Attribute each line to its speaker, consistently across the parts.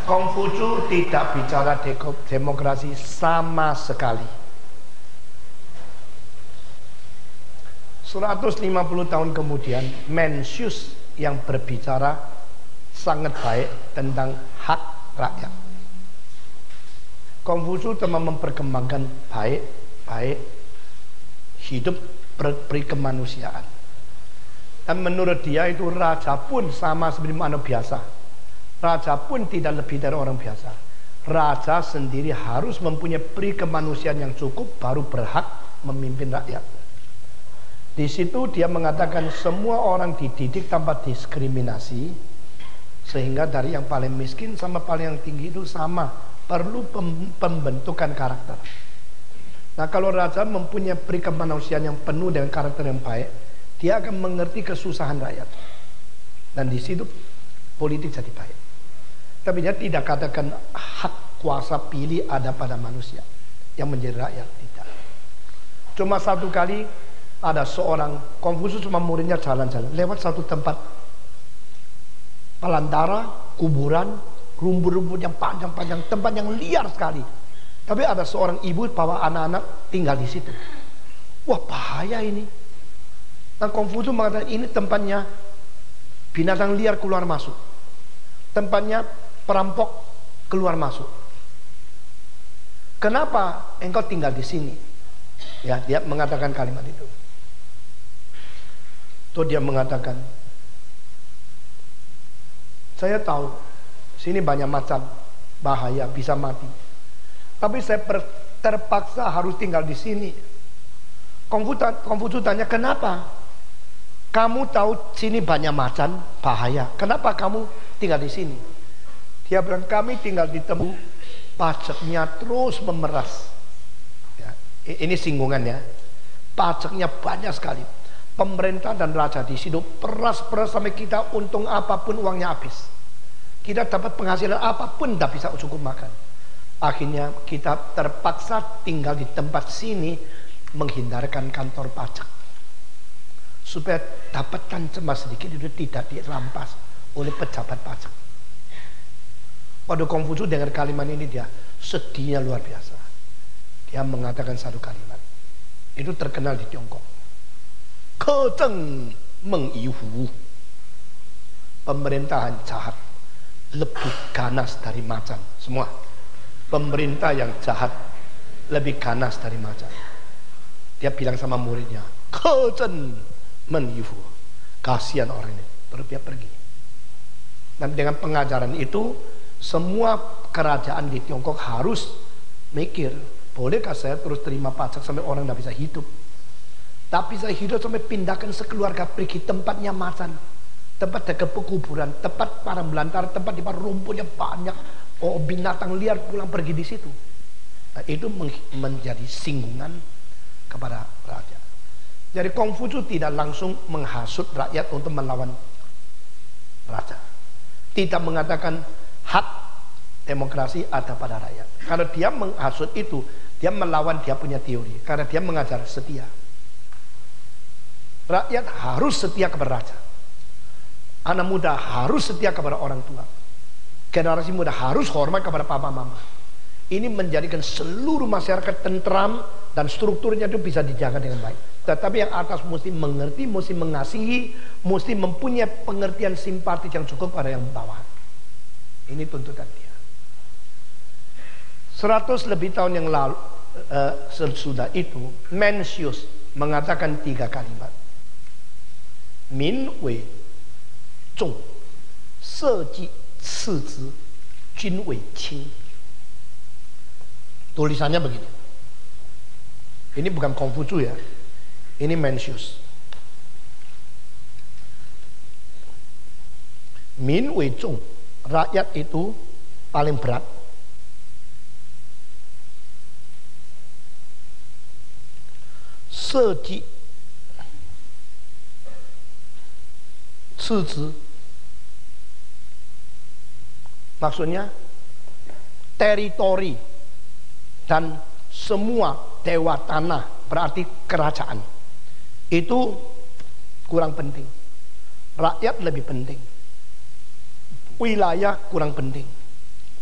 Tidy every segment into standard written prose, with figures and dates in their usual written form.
Speaker 1: Konghucu tidak bicara demokrasi sama sekali. 150 tahun kemudian, Mencius yang berbicara sangat baik tentang hak rakyat. Konghucu telah memperkembangkan baik hidup berperi kemanusiaan. Dan menurut dia itu raja pun sama seperti manusia biasa. Raja pun tidak lebih dari orang biasa. Raja sendiri harus mempunyai peri kemanusiaan yang cukup baru berhak memimpin rakyat. Di situ dia mengatakan semua orang dididik tanpa diskriminasi, sehingga dari yang paling miskin sama paling yang tinggi itu sama, perlu pembentukan karakter. Nah, kalau raja mempunyai peri kemanusiaan yang penuh dengan karakter yang baik, dia akan mengerti kesusahan rakyat. Dan di situ politik jadi baik. Tapi dia tidak katakan hak kuasa pilih ada pada manusia yang menjadi rakyat, tidak. Cuma satu kali ada seorang Konghucu cuma muridnya jalan-jalan lewat satu tempat pelantara, kuburan, rumput-rumput yang panjang-panjang, tempat yang liar sekali. Tapi ada seorang ibu bawa anak-anak tinggal di situ. Wah, bahaya ini. Nah, Konghucu mengatakan ini tempatnya binatang liar keluar masuk, tempatnya perampok keluar masuk. Kenapa engkau tinggal di sini? Ya, dia mengatakan kalimat itu. Tuh dia mengatakan, saya tahu sini banyak macam bahaya, bisa mati. Tapi saya terpaksa harus tinggal di sini. Konghucu tanya, kenapa? Kamu tahu sini banyak macam bahaya, kenapa kamu tinggal di sini? Dia bilang, kami tinggal di Tebu, pajaknya terus memeras. Ya, ini singgungannya, pajaknya banyak sekali. Pemerintah dan raja di situ peras-peras sampai kita untung apapun uangnya habis. Kita dapat penghasilan apapun tidak bisa cukup makan. Akhirnya kita terpaksa tinggal di tempat sini menghindarkan kantor pajak, supaya dapatkan cuma sedikit itu tidak dirampas oleh pejabat pajak. Pada Konghucu dengar kalimat ini dia sedihnya luar biasa. Dia mengatakan satu kalimat, itu terkenal di Tiongkok. Kejeng mengihu. Pemerintahan jahat lebih ganas dari macan. Semua pemerintah yang jahat lebih ganas dari macan. Dia bilang sama muridnya, kejeng mengihu. Kasihan orang ini. Terus dia pergi. Dan dengan pengajaran itu, semua kerajaan di Tiongkok harus mikir, bolehkah saya terus terima pajak sampai orang tidak bisa hidup? Tapi saya hidup sampai pindahkan sekeluarga pergi tempatnya macan, tempat dekat pekuburan, tempat para belantara, tempat di mana rumputnya banyak, binatang liar pulang pergi di situ. Nah, itu menjadi singgungan kepada raja. Jadi Konghucu tidak langsung menghasut rakyat untuk melawan raja, tidak mengatakan hak demokrasi ada pada rakyat. Kalau dia menghasut itu, dia melawan dia punya teori. Karena dia mengajar setia. Rakyat harus setia kepada raja. Anak muda harus setia kepada orang tua. Generasi muda harus hormat kepada papa mama. Ini menjadikan seluruh masyarakat tentram dan strukturnya itu bisa dijaga dengan baik. Tetapi yang atas mesti mengerti, mesti mengasihi, mesti mempunyai pengertian simpatik yang cukup pada yang bawah. Ini tuntutan dia. 100 lebih tahun yang lalu, sesudah itu, Mencius mengatakan 3 kalimat. Min wei zong, se ji ci zi, jun wei qing. Tulisannya begini. Ini bukan Konghucu ya. Ini Mencius. Min wei zong, rakyat itu paling berat. Seji cizi, maksudnya teritori dan semua dewa tanah, berarti kerajaan. Itu kurang penting. Rakyat lebih penting. Wilayah kurang penting.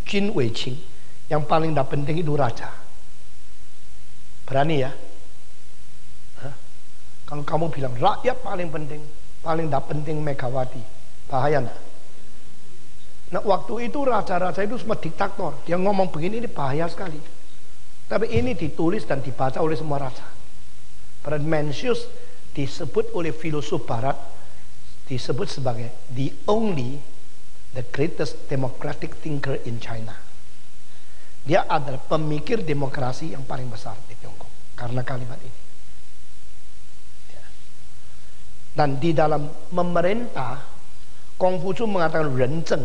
Speaker 1: Jin Wei Qing. Yang paling tidak penting itu raja. Berani ya? Hah? Kalau kamu bilang rakyat paling penting, paling tidak penting Megawati, bahaya enggak? Nah waktu itu raja-raja itu semua diktator. Dia ngomong begini, ini bahaya sekali. Tapi ini ditulis dan dibaca oleh semua raja. Pada Mencius disebut oleh filosof barat, disebut sebagai the greatest democratic thinker in China. Dia adalah pemikir demokrasi yang paling besar di Tiongkok karena kalimat ini. Dan di dalam memerintah, Konghucu mengatakan 仁政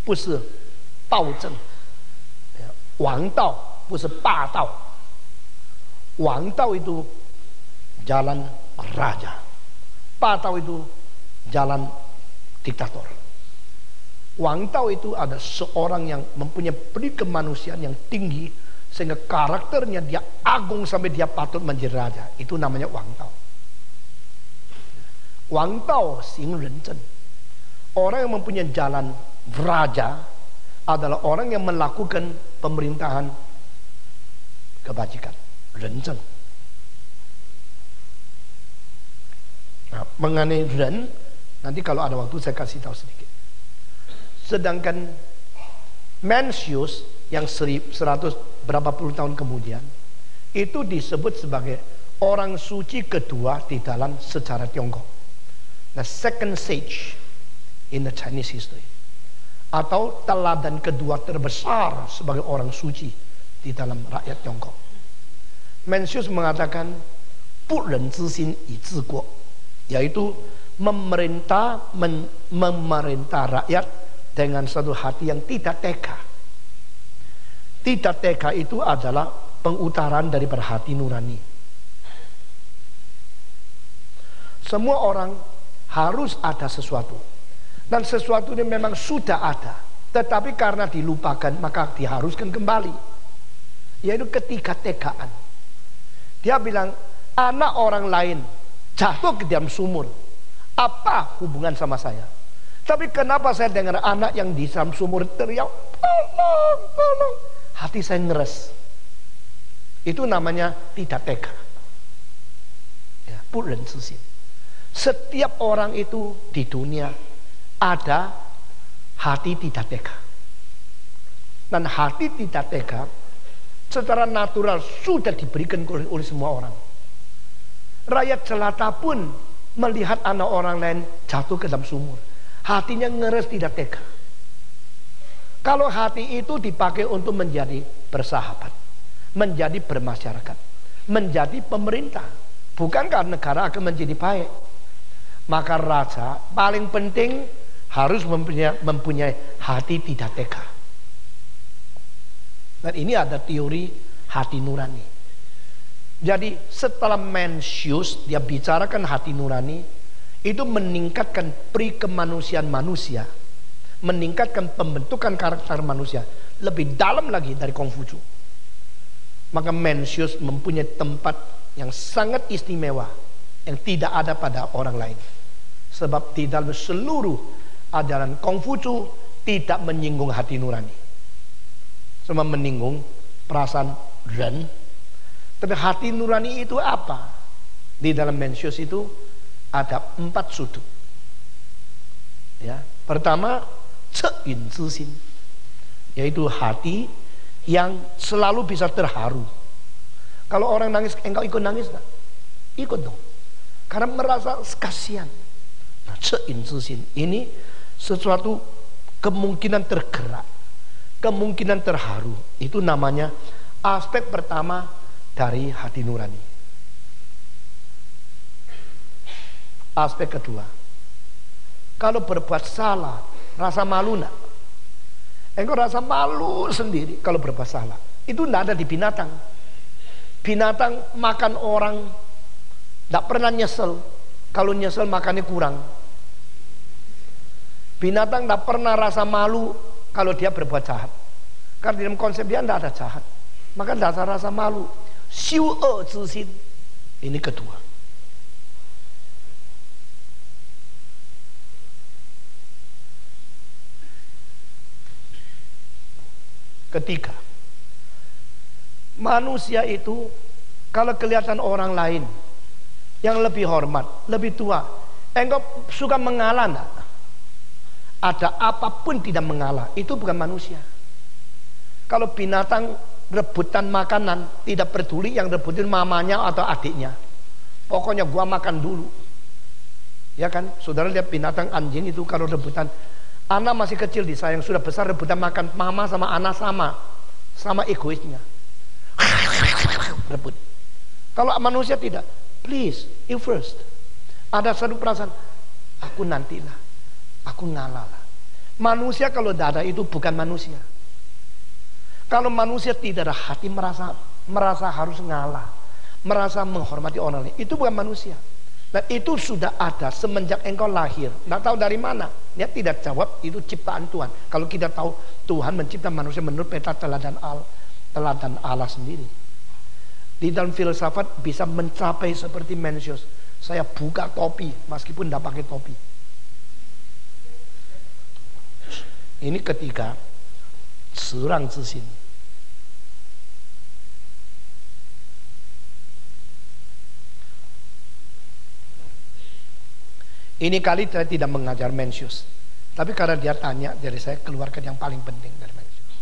Speaker 1: 不是暴政，王道不是霸道。王道itu jalan raja, 霸道 itu jalan diktator. Wang Dao itu ada seorang yang mempunyai peri kemanusiaan yang tinggi sehingga karakternya dia agung sampai dia patut menjadi raja. Itu namanya Wang Dao. Wang Dao xing ren zhen. Orang yang mempunyai jalan raja adalah orang yang melakukan pemerintahan kebajikan, ren zhen. Nah, mengenai ren, nanti kalau ada waktu saya kasih tahu sedikit. Sedangkan Mencius yang 100 berapa puluh tahun kemudian itu disebut sebagai orang suci kedua di dalam sejarah Tiongkok. The second sage in the Chinese history, atau teladan kedua terbesar sebagai orang suci di dalam rakyat Tiongkok. Mencius mengatakan 不仁之心以治国, yaitu memerintah rakyat dengan satu hati yang tidak tega. Tidak tega itu adalah pengutaran dari hati nurani. Semua orang harus ada sesuatu, dan sesuatu ini memang sudah ada, tetapi karena dilupakan maka diharuskan kembali, yaitu ketiga-tegaan. Dia bilang, anak orang lain jatuh ke dalam sumur, apa hubungan sama saya? Tapi kenapa saya dengar anak yang di dalam sumur teriak, tolong, tolong, hati saya ngeres. Itu namanya tidak tega. Ya, 不仁之心. Setiap orang itu di dunia ada hati tidak tega. Dan hati tidak tega secara natural sudah diberikan oleh semua orang. Rakyat jelata pun melihat anak orang lain jatuh ke dalam sumur, hatinya ngeres, tidak tega. Kalau hati itu dipakai untuk menjadi bersahabat, menjadi bermasyarakat, menjadi pemerintah, bukankah negara akan menjadi baik? Maka raja paling penting harus mempunyai hati tidak tega. Dan ini ada teori hati nurani. Jadi setelah Mencius dia bicarakan hati nurani, itu meningkatkan peri kemanusiaan manusia, meningkatkan pembentukan karakter manusia lebih dalam lagi dari Konghucu. Maka Mencius mempunyai tempat yang sangat istimewa yang tidak ada pada orang lain. Sebab di dalam seluruh ajaran Konghucu tidak menyinggung hati nurani, cuma menyinggung perasaan ren. Tapi hati nurani itu apa? Di dalam Mencius itu ada 4 sudut. Ya, pertama, 恻隐之心, yaitu hati yang selalu bisa terharu. Kalau orang nangis, engkau ikut nangis tak? Ikut dong, karena merasa kasihan. Nah, 恻隐之心ini sesuatu kemungkinan tergerak, kemungkinan terharu. Itu namanya aspek pertama dari hati nurani. Aspek kedua, kalau berbuat salah, rasa malu nak? Engkau rasa malu sendiri kalau berbuat salah. Itu tidak ada di binatang. Binatang makan orang tidak pernah nyesel. Kalau nyesel makannya kurang. Binatang tidak pernah rasa malu kalau dia berbuat jahat, karena dalam konsep dia tidak ada jahat, maka tidak ada rasa malu. 羞恶之心, ini kedua. Ketiga, manusia itu kalau kelihatan orang lain yang lebih hormat, lebih tua, engkau suka mengalah enggak? Ada apapun tidak mengalah, itu bukan manusia. Kalau binatang rebutan makanan, tidak peduli yang rebutin mamanya atau adiknya. Pokoknya gua makan dulu. Ya kan, saudara lihat binatang anjing itu kalau rebutan, anak masih kecil disayang, sudah besar rebutan makan mama sama anak sama egoisnya. Rebut. Kalau manusia tidak, please, you first. Ada satu perasaan, aku nantilah, aku ngalah lah. Manusia kalau tidak ada itu bukan manusia. Kalau manusia tidak ada hati merasa harus ngalah, merasa menghormati orang lain, itu bukan manusia. Dan itu sudah ada semenjak engkau lahir. Tidak tahu dari mana. Dia tidak jawab, itu ciptaan Tuhan. Kalau kita tahu Tuhan mencipta manusia menurut peta teladan Allah sendiri. Di dalam filsafat bisa mencapai seperti Mencius. Saya buka topi meskipun tidak pakai topi. Ini ketiga, serang zixin. Ini kali saya tidak mengajar Mencius, tapi karena dia tanya, jadi saya keluarkan yang paling penting dari Mencius.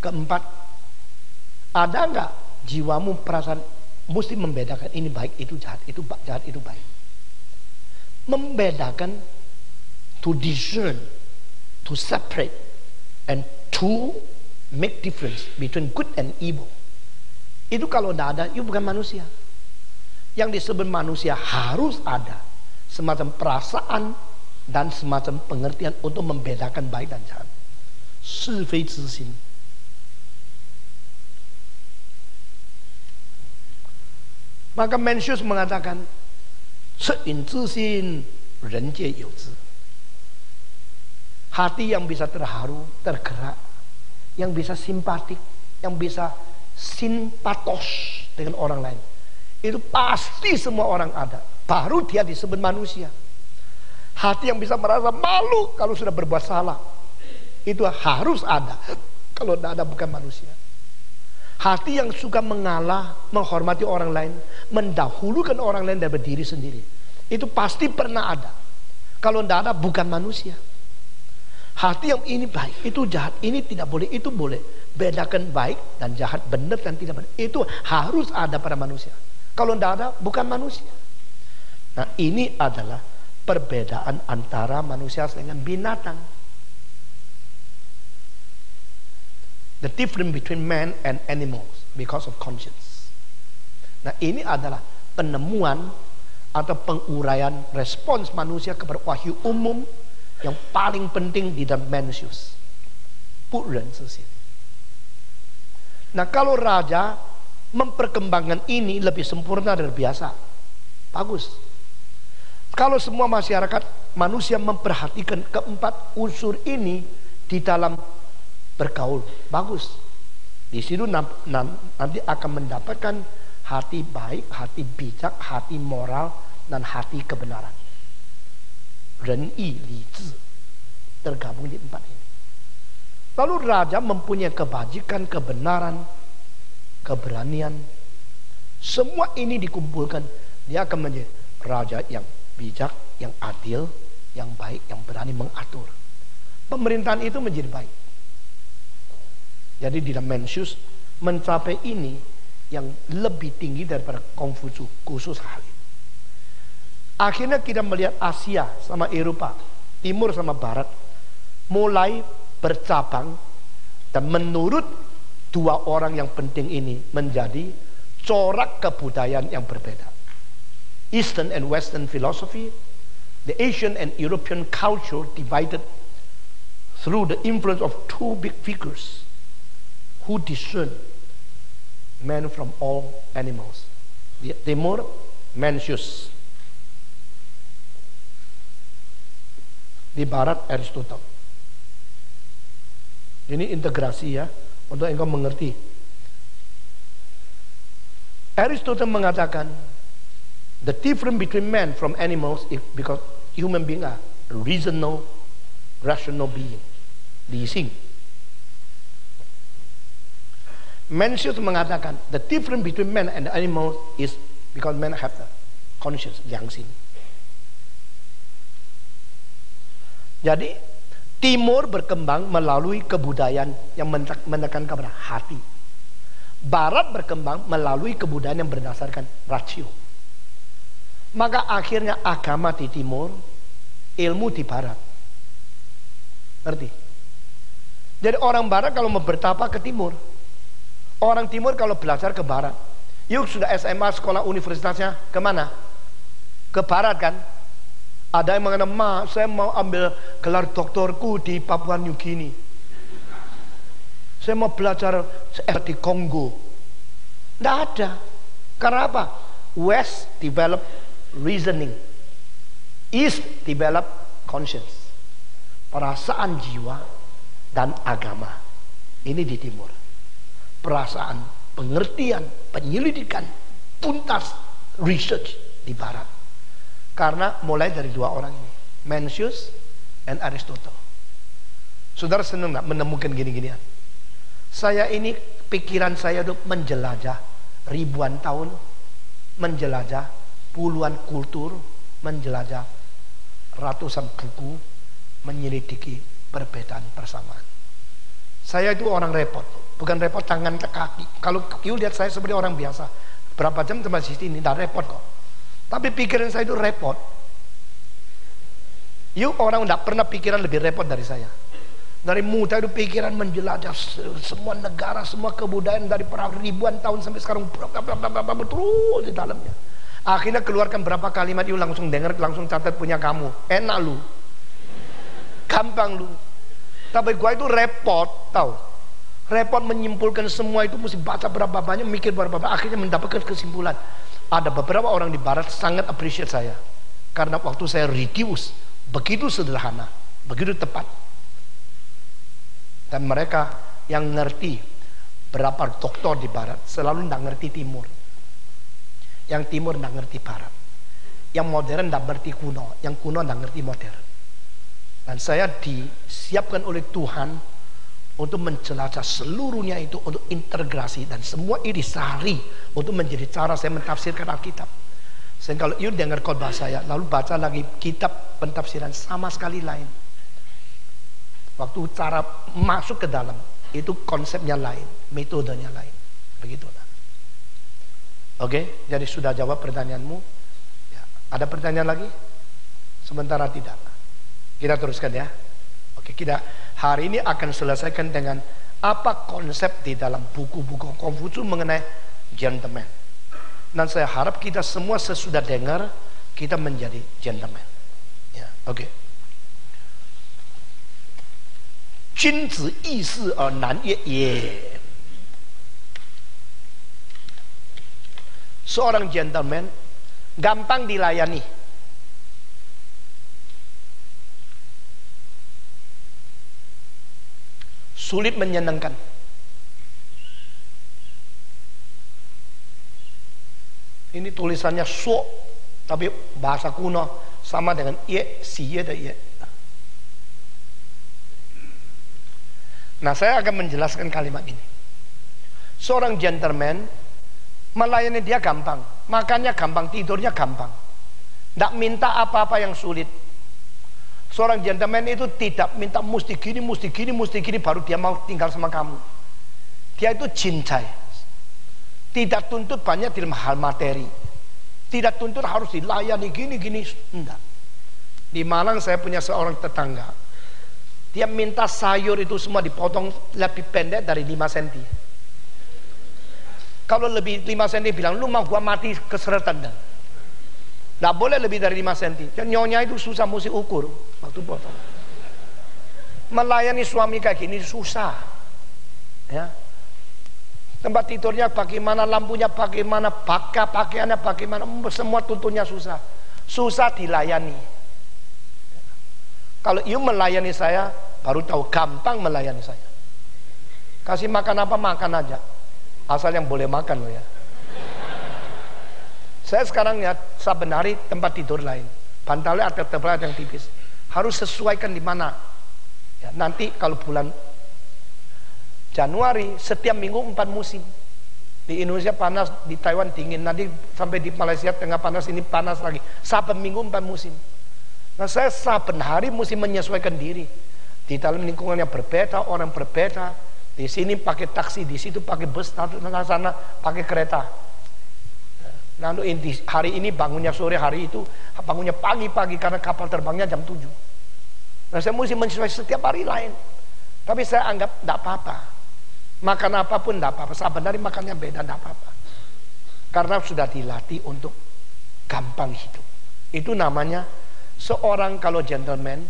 Speaker 1: Keempat, ada enggak jiwamu perasaan mesti membedakan ini baik, itu jahat, itu jahat, itu baik. Membedakan, to discern, to separate, and to make difference between good and evil. Itu kalau tidak ada, itu bukan manusia. Yang disebut manusia harus ada semacam perasaan dan semacam pengertian untuk membedakan baik dan jahat. Si fei zixin. Maka Mencius mengatakan, "Yin zixin, ren jie you zhi." Hati yang bisa terharu, tergerak, yang bisa simpatik, yang bisa simpatos dengan orang lain, itu pasti semua orang ada. Baru dia disebut manusia. Hati yang bisa merasa malu kalau sudah berbuat salah, itu harus ada. Kalau tidak ada bukan manusia. Hati yang suka mengalah, menghormati orang lain, mendahulukan orang lain daripada diri sendiri, itu pasti pernah ada. Kalau tidak ada bukan manusia. Hati yang ini baik, itu jahat, ini tidak boleh, itu boleh. Bedakan baik dan jahat, benar dan tidak benar, itu harus ada pada manusia. Kalau tidak ada bukan manusia. Nah, ini adalah perbedaan antara manusia dengan binatang. The difference between man and animals because of conscience. Nah, ini adalah penemuan atau penguraian respons manusia kepada wahyu umum yang paling penting di dalam Mencius. Bu ren zixin. Nah, kalau raja memperkembangkan ini lebih sempurna dari biasa, bagus. Kalau semua masyarakat manusia memperhatikan keempat unsur ini di dalam bergaul, bagus. Di situ nanti akan mendapatkan hati baik, hati bijak, hati moral, dan hati kebenaran. Ren yi li zhi tergabung di empat ini. Lalu raja mempunyai kebajikan, kebenaran, keberanian. Semua ini dikumpulkan, dia akan menjadi raja yang bijak, yang adil, yang baik, yang berani mengatur. Pemerintahan itu menjadi baik. Jadi di dalam Mencius mencapai ini yang lebih tinggi daripada Konfusius, khusus hal ini. Akhirnya kita melihat Asia sama Eropa, Timur sama Barat mulai bercabang, dan menurut dua orang yang penting ini menjadi corak kebudayaan yang berbeda. Eastern and Western philosophy, the Asian and European culture divided through the influence of two big figures who discern man from all animals. Di Timur, Mencius. Di Barat, Aristotle. Ini integrasi ya, untuk engkau mengerti. Aristotle mengatakan, the difference between man from animals is because human beings are rational being, 理性。Mencius mengatakan the difference between man and animal is because man have the conscious, 良心. Jadi Timur berkembang melalui kebudayaan yang menekan kepada hati. Barat berkembang melalui kebudayaan yang berdasarkan rasio. Maka akhirnya agama di Timur, ilmu di Barat. Ngerti? Jadi orang Barat kalau mau bertapa ke Timur, orang Timur kalau belajar ke Barat. Yuk sudah SMA, sekolah universitasnya kemana? Ke Barat kan? Ada yang mengatakan, "Ma, saya mau ambil gelar doktorku di Papua New Guinea. Saya mau belajar di Kongo." Tidak ada. Karena apa? West develop reasoning, East develop conscience, perasaan jiwa dan agama. Ini di Timur. Perasaan, pengertian, penyelidikan, tuntas, research di Barat. Karena mulai dari dua orang ini, Mencius dan Aristotle. Saudara senang nggak menemukan gini-ginian? Saya ini, pikiran saya itu menjelajah ribuan tahun, menjelajah puluhan kultur, menjelajah ratusan buku, menyelidiki perbedaan persamaan. Saya itu orang repot, bukan repot tangan ke kaki. Kalau you lihat saya seperti orang biasa, berapa jam sampai sini, tidak repot kok. Tapi pikiran saya itu repot. You orang tidak pernah pikiran lebih repot dari saya. Dari muda itu pikiran menjelajah semua negara, semua kebudayaan dari ribuan tahun sampai sekarang terus di dalamnya. Akhirnya keluarkan berapa kalimat, you langsung dengar, langsung catat punya kamu. Enak lu, gampang lu. Tapi gua itu repot, tahu? Repot menyimpulkan semua itu, mesti baca berapa banyak, mikir berapa banyak, akhirnya mendapatkan kesimpulan. Ada beberapa orang di Barat sangat appreciate saya karena waktu saya reduce begitu sederhana, begitu tepat. Dan mereka yang ngerti berapa doktor di Barat selalu tidak ngerti Timur. Yang Timur tidak ngerti Barat. Yang modern tidak ngerti kuno, yang kuno tidak ngerti modern. Dan saya disiapkan oleh Tuhan untuk menjelajah seluruhnya itu, untuk integrasi, dan semua ini sehari untuk menjadi cara saya mentafsirkan Alkitab. Sehingga kalau you dengar khotbah saya lalu baca lagi kitab pentafsiran, sama sekali lain. Waktu cara masuk ke dalam itu konsepnya lain, metodenya lain. Begitulah. Oke, jadi sudah jawab pertanyaanmu ya. Ada pertanyaan lagi? Sementara tidak, kita teruskan ya. Oke, kita hari ini akan selesaikan dengan apa konsep di dalam buku-buku Konfusius mengenai gentleman. Dan saya harap kita semua sesudah dengar, kita menjadi gentleman. Ya, oke. 君子义事而难也也。 Seorang gentleman gampang dilayani. Sulit menyenangkan. Ini tulisannya so, tapi bahasa kuno sama dengan ye, si ye de ye. Nah, saya akan menjelaskan kalimat ini. Seorang gentleman melayani dia gampang, makannya gampang, tidurnya gampang, tidak minta apa-apa yang sulit. Seorang gentleman itu tidak minta mesti gini, mesti gini, mesti gini baru dia mau tinggal sama kamu. Dia itu cincai, tidak tuntut banyak dalam hal materi, tidak tuntut harus dilayani gini-gini, enggak. Di Malang saya punya seorang tetangga, dia minta sayur itu semua dipotong lebih pendek dari 5 cm. Kalau lebih 5 cm bilang, lu mau gua mati keseretan dah. Nggak boleh lebih dari 5 cm. Dan nyonya itu susah, mesti ukur waktu potong. Melayani suami kayak gini susah. Ya. Tempat tidurnya bagaimana, lampunya bagaimana, pakaiannya bagaimana, semua tuntunnya susah. Susah dilayani. Kalau you melayani saya, baru tahu gampang melayani saya. Kasih makan apa, makan aja. Asal yang boleh makan loh ya. Saya sekarang ya, saben hari tempat tidur lain, bantalnya ada tebal yang tipis, harus sesuaikan di mana. Ya, nanti kalau bulan Januari setiap minggu 4 musim. Di Indonesia panas, di Taiwan dingin, nanti sampai di Malaysia tengah panas, ini panas lagi. Saben minggu 4 musim. Nah saya saben hari mesti menyesuaikan diri. Di dalam lingkungannya berbeda, orang berbeda. Di sini pakai taksi, di situ pakai bus, di sana pakai kereta. Lalu hari ini bangunnya sore, hari itu bangunnya pagi-pagi karena kapal terbangnya jam 7. Nah saya mesti menyesuaikan setiap hari lain. Tapi saya anggap tidak apa-apa. Makan apapun tidak apa-apa. Saben hari makannya beda, tidak apa-apa. Karena sudah dilatih untuk gampang hidup. Itu namanya seorang kalau gentleman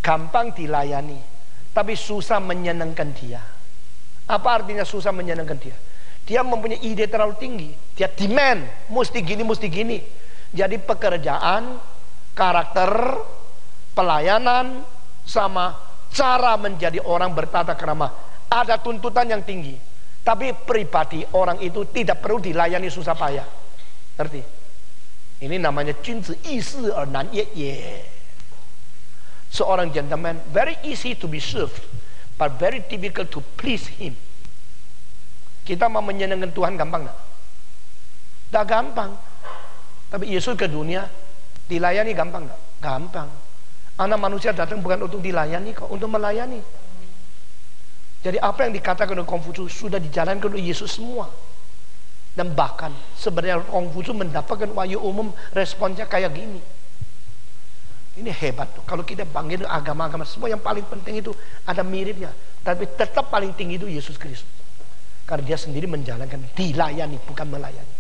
Speaker 1: gampang dilayani, tapi susah menyenangkan dia. Apa artinya susah menyenangkan dia? Dia mempunyai ide terlalu tinggi. Dia demand, mesti gini. Jadi pekerjaan, karakter, pelayanan, sama cara menjadi orang bertata krama ada tuntutan yang tinggi. Tapi pribadi orang itu tidak perlu dilayani susah payah. Ngerti? Ini namanya君子易事而难也也. Seorang gentleman very easy to be served, but very difficult to please him. Kita mau menyenangkan Tuhan gampang nggak? Tidak gampang. Tapi Yesus ke dunia dilayani gampang nggak? Gampang. Anak manusia datang bukan untuk dilayani kok, untuk melayani. Jadi apa yang dikatakan oleh Kongfucu sudah dijalankan oleh Yesus semua. Dan bahkan sebenarnya Kongfucu mendapatkan wahyu umum responnya kayak gini. Ini hebat tuh. Kalau kita bangkit agama-agama semua yang paling penting itu ada miripnya, tapi tetap paling tinggi itu Yesus Kristus. Karena dia sendiri menjalankan, dilayani bukan melayani.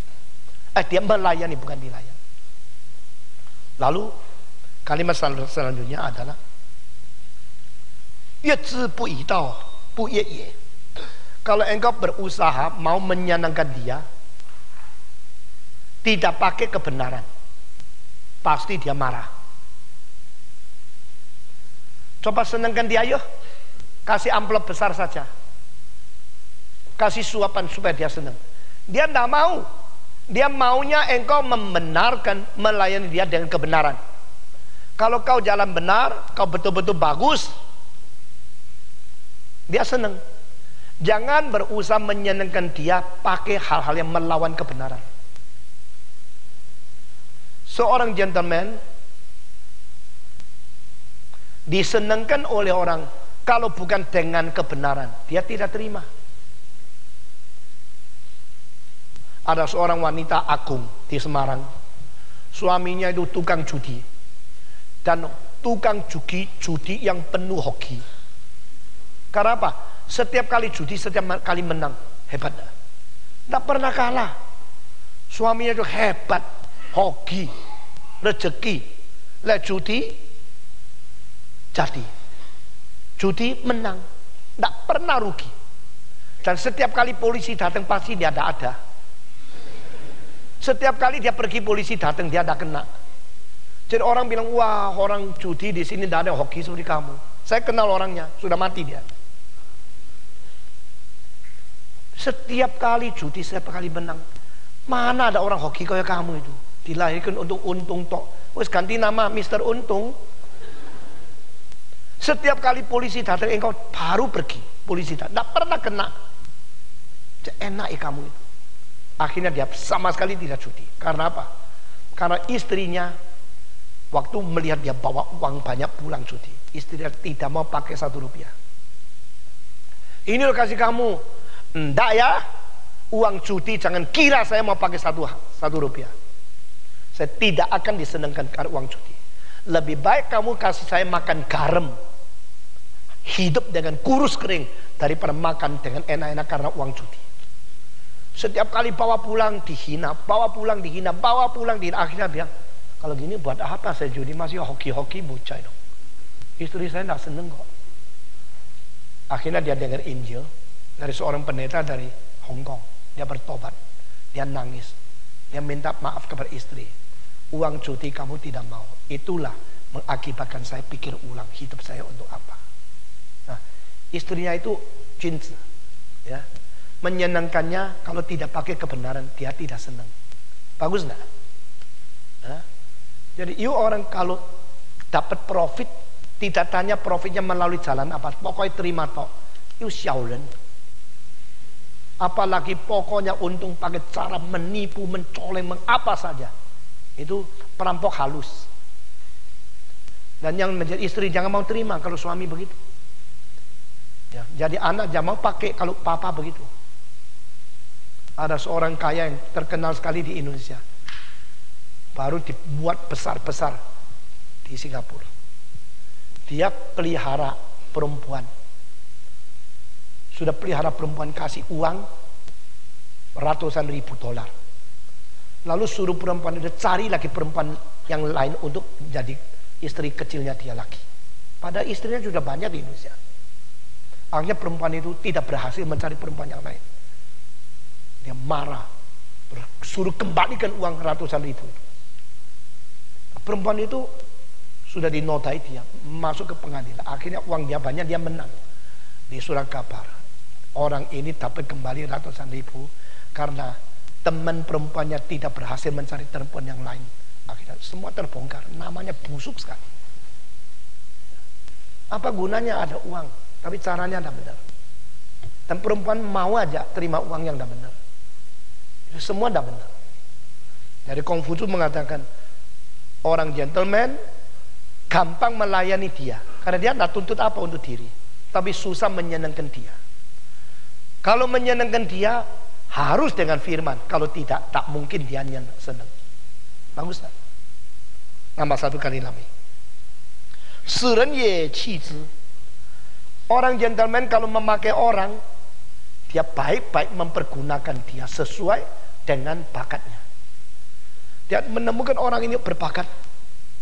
Speaker 1: Dia melayani bukan dilayani. Lalu kalimat selanjutnya adalah kalau engkau berusaha mau menyenangkan dia, tidak pakai kebenaran, pasti dia marah. Coba senangkan dia yuk. Kasih amplop besar saja, kasih suapan supaya dia senang. Dia tidak mau. Dia maunya engkau membenarkan, melayani dia dengan kebenaran. Kalau kau jalan benar, kau betul-betul bagus, dia senang. Jangan berusaha menyenangkan dia pakai hal-hal yang melawan kebenaran. Seorang gentleman disenangkan oleh orang kalau bukan dengan kebenaran, dia tidak terima. Ada seorang wanita agung di Semarang, suaminya itu tukang judi, dan tukang judi yang penuh hoki. Karena apa? Setiap kali judi, setiap kali menang. Hebat. Tidak pernah kalah. Suaminya itu hebat, hoki, rezeki. Lihat judi, jadi. Judi menang, tidak pernah rugi. Dan setiap kali polisi datang pasti dia tidak ada. Setiap kali dia pergi polisi datang dia tidak kena. Jadi orang bilang, wah orang judi di sini tidak ada hoki seperti kamu. Saya kenal orangnya, sudah mati dia. Setiap kali judi, setiap kali menang. Mana ada orang hoki kayak kamu itu? Dilahirkan untuk untung tok. Wes ganti nama Mr. Untung. Setiap kali polisi datang engkau baru pergi. Polisi datang, tidak pernah kena. Enak ya kamu itu. Akhirnya dia sama sekali tidak judi. Karena apa? Karena istrinya waktu melihat dia bawa uang banyak pulang judi, istrinya tidak mau pakai 1 rupiah. Ini loh kasih kamu. Enggak ya, uang judi jangan kira saya mau pakai 1 rupiah. Saya tidak akan disenangkan karena uang judi. Lebih baik kamu kasih saya makan garam, hidup dengan kurus kering, daripada makan dengan enak-enak karena uang judi. Setiap kali bawa pulang dihina, bawa pulang dihina, bawa pulang dihina. Akhirnya bilang, kalau gini buat apa saya judi, masih hoki-hoki bocah dong. Istri saya tidak seneng kok. Akhirnya dia dengar Injil dari seorang pendeta dari Hong Kong. Dia bertobat, dia nangis, dia minta maaf kepada istri. Uang judi kamu tidak mau, itulah mengakibatkan saya pikir ulang hidup saya untuk apa. Nah, istrinya itu cinta, ya, menyenangkannya. Kalau tidak pakai kebenaran dia tidak senang. Bagus nggak? Nah, jadi you orang kalau dapat profit tidak tanya profitnya melalui jalan apa, pokoknya terima toh. You xiaoren, Apalagi pokoknya untung pakai cara menipu, mencoleng, mengapa saja. Itu perampok halus. Dan yang menjadi istri jangan mau terima kalau suami begitu. Ya, jadi anak jangan mau pakai kalau papa begitu. Ada seorang kaya yang terkenal sekali di Indonesia. Baru dibuat besar-besar di Singapura. Dia pelihara perempuan. Sudah pelihara perempuan, kasih uang ratusan ribu dolar. Lalu suruh perempuan itu cari lagi perempuan yang lain untuk jadi istri kecilnya dia lagi. Padahal istrinya sudah banyak di Indonesia. Akhirnya perempuan itu tidak berhasil mencari perempuan yang lain. Dia marah, suruh kembalikan uang ratusan ribu. Perempuan itu sudah dinotai dia, masuk ke pengadilan. Akhirnya uang dia banyak, dia menang di surat kabar. Orang ini dapat kembali ratusan ribu karena teman perempuannya tidak berhasil mencari perempuan yang lain. Akhirnya semua terbongkar, namanya busuk sekali. Apa gunanya ada uang, tapi caranya tidak benar. Dan perempuan mau aja terima uang yang tidak benar. Itu semua tidak benar. Jadi Konghucu mengatakan orang gentleman gampang melayani dia, karena dia tidak tuntut apa untuk diri, tapi susah menyenangkan dia. Kalau menyenangkan dia harus dengan firman, kalau tidak, tak mungkin dia senang. Bagus tak? Nambah satu kali lagi. Seren ye qi zhi. Orang gentleman kalau memakai orang, dia baik-baik mempergunakan dia sesuai dengan bakatnya. Dia menemukan orang ini berbakat,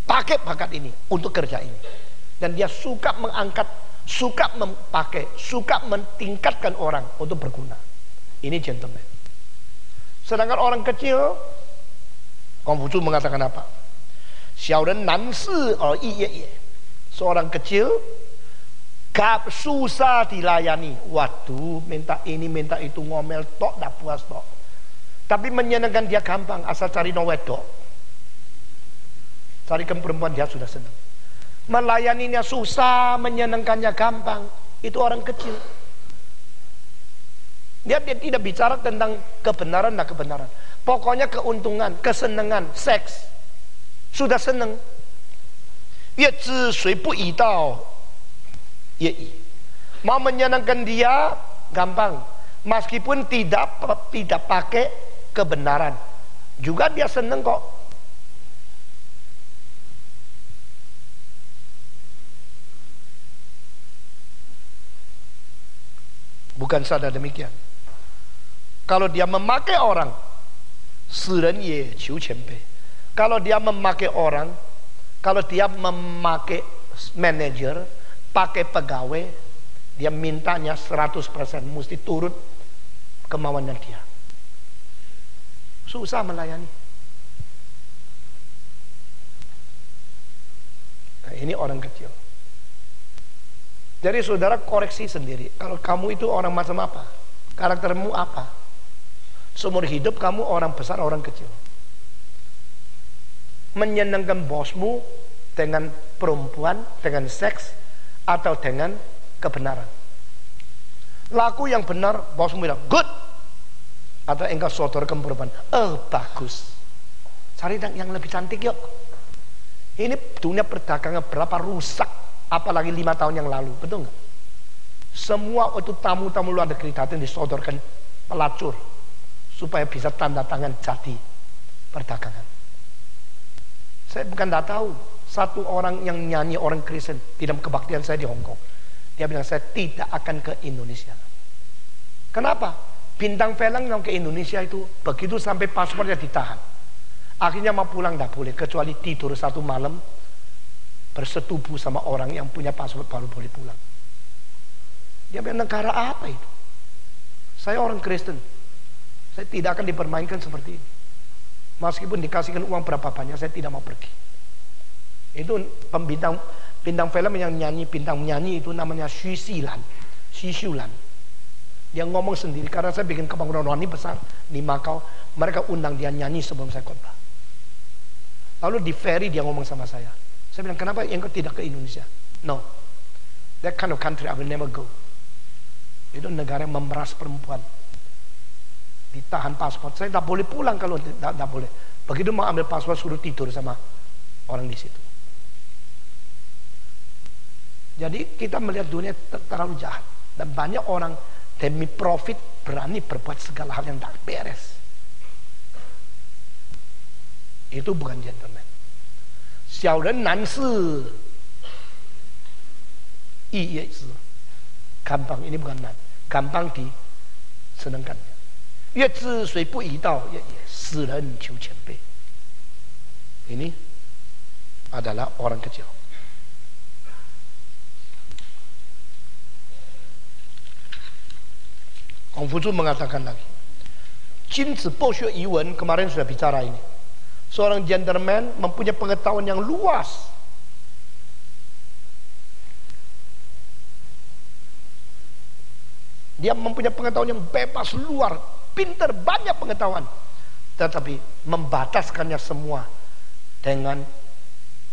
Speaker 1: pakai bakat ini untuk kerja ini. Dan dia suka mengangkat, suka memakai, suka mentingkatkan orang untuk berguna. Ini gentleman. Sedangkan orang kecil, Konghucu mengatakan apa? Xiaoren nan shi er yi ye ye. Seorang kecil gak susah dilayani. Waduh, minta ini minta itu, ngomel tok, dak puas tok. Tapi menyenangkan dia gampang, asal cari wedok. Carikan perempuan dia sudah senang. Melayaninya susah, menyenangkannya gampang. Itu orang kecil. Dia tidak bicara tentang kebenaran dan kebenaran. Pokoknya keuntungan, kesenangan, seks. Sudah senang. Mau menyenangkan dia gampang. Meskipun tidak pakai kebenaran, juga dia senang kok. Bukan saja demikian. Kalau dia memakai orang, seren ye qiu qianbei. Kalau dia memakai orang, kalau dia memakai manajer, pakai pegawai, dia mintanya 100% mesti turut kemauannya dia. Susah melayani. Nah, ini orang kecil. Jadi saudara koreksi sendiri. Kalau kamu itu orang macam apa? Karaktermu apa? Seumur hidup kamu orang besar, orang kecil. Menyenangkan bosmu dengan perempuan, dengan seks, atau dengan kebenaran. Laku yang benar, bosmu bilang good. Atau engkau sodorkan perempuan, bagus. Cari yang lebih cantik yuk. Ini dunia perdagangan berapa rusak, apalagi 5 tahun yang lalu, betul nggak? Semua itu tamu-tamu luar negeri datang disodorkan pelacur supaya bisa tanda tangan jadi perdagangan. Saya bukan tidak tahu, satu orang yang nyanyi orang Kristen di dalam kebaktian saya di Hong Kong, dia bilang saya tidak akan ke Indonesia. Kenapa? Bintang film yang ke Indonesia itu begitu sampai paspornya ditahan, akhirnya mau pulang tidak boleh kecuali tidur 1 malam bersetubuh sama orang yang punya paspor baru boleh pulang. Dia bilang negara apa itu? Saya orang Kristen, saya tidak akan dipermainkan seperti ini. Meskipun dikasihkan uang berapa banyak, saya tidak mau pergi. Itu bintang film yang nyanyi, bintang nyanyi itu namanya Xu Xilan. Dia ngomong sendiri, karena saya bikin kebanggaan rohani besar di Makau, mereka undang dia nyanyi sebelum saya khotbah. Lalu di ferry dia ngomong sama saya. Saya bilang, kenapa engkau tidak ke Indonesia? No, that kind of country I will never go. Itu negara yang memeras perempuan, ditahan paspor. Saya tidak boleh pulang kalau tidak boleh. Begitu mau ambil paspor suruh tidur sama orang di situ. Jadi kita melihat dunia terlalu jahat dan banyak orang demi profit berani berbuat segala hal yang tidak beres. Itu bukan gentleman. 小人难事，易也是 gampang. Ini bukan nan, gampang disenangkan. 越治水不以道，使人求前辈. Ini adalah orang kecil. Konghucu mengatakan lagi, 君子博学于文, kemarin sudah bicara ini. Seorang gentleman mempunyai pengetahuan yang luas. Dia mempunyai pengetahuan yang bebas, luar, pintar, banyak pengetahuan. Tetapi membataskannya semua dengan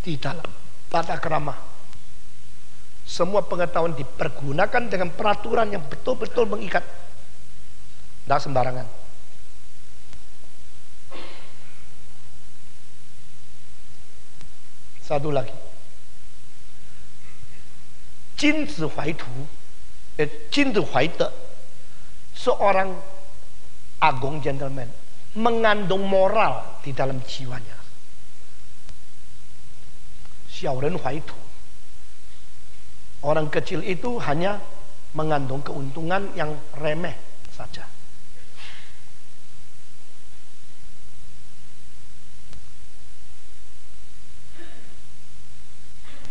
Speaker 1: di dalam tata krama. Semua pengetahuan dipergunakan dengan peraturan yang betul-betul mengikat. Tidak sembarangan. Satu lagi. 君子怀图, 君子怀德, seorang agung gentleman mengandung moral di dalam jiwanya. 小人怀图, orang kecil itu hanya mengandung keuntungan yang remeh saja.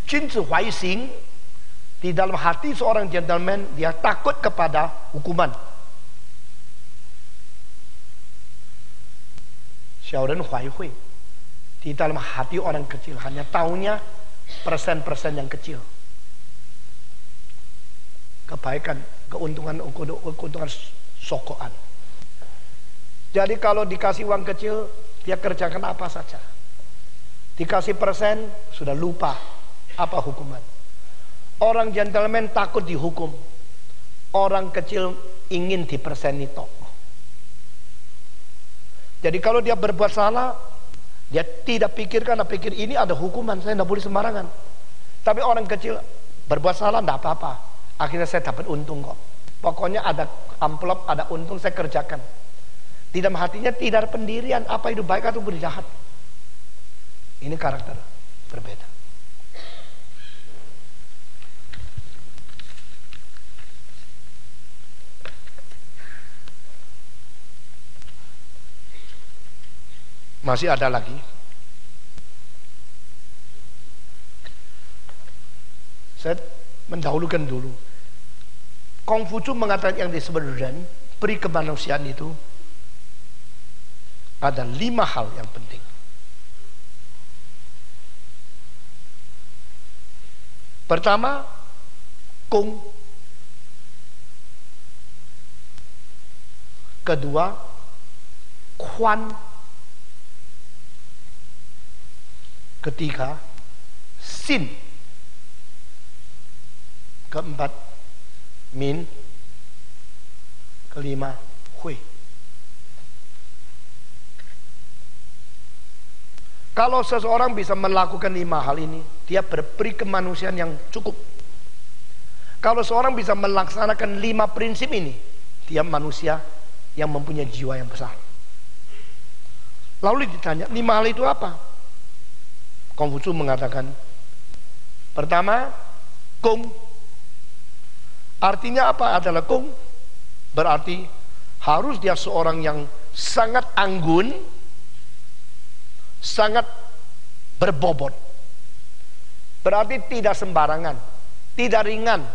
Speaker 1: Cinta huaising, di dalam hati seorang gentleman dia takut kepada hukuman. 小人怀慧, di dalam hati orang kecil hanya taunya persen-persen yang kecil. Kebaikan, keuntungan sokoan. Jadi kalau dikasih uang kecil, dia kerjakan apa saja. Dikasih persen, sudah lupa apa hukuman. Orang gentleman takut dihukum. Orang kecil ingin diperseni tok. Jadi kalau dia berbuat salah, dia tidak pikirkan, pikir ini ada hukuman, saya tidak boleh sembarangan. Tapi orang kecil berbuat salah tidak apa-apa. Akhirnya saya dapat untung kok. Pokoknya ada amplop, ada untung, saya kerjakan. Di dalam hatinya tidak ada pendirian apa itu baik atau berjahat. Ini karakter berbeda. Masih ada lagi. Saya mendahulukan dulu. Konghucu mengatakan yang disebut Ren, peri kemanusiaan itu ada 5 hal yang penting. Pertama, Kung. Kedua, Kwan. Ketiga, Sin. Keempat, Min. Kelima, Hui. Kalau seseorang bisa melakukan 5 hal ini, dia berperi kemanusiaan yang cukup. Kalau seorang bisa melaksanakan 5 prinsip ini, dia manusia yang mempunyai jiwa yang besar. Lalu ditanya, 5 hal itu apa? Konghucu mengatakan, pertama, Kung. Artinya apa adalah Kung? Berarti harus dia seorang yang sangat anggun, sangat berbobot. Berarti tidak sembarangan, tidak ringan,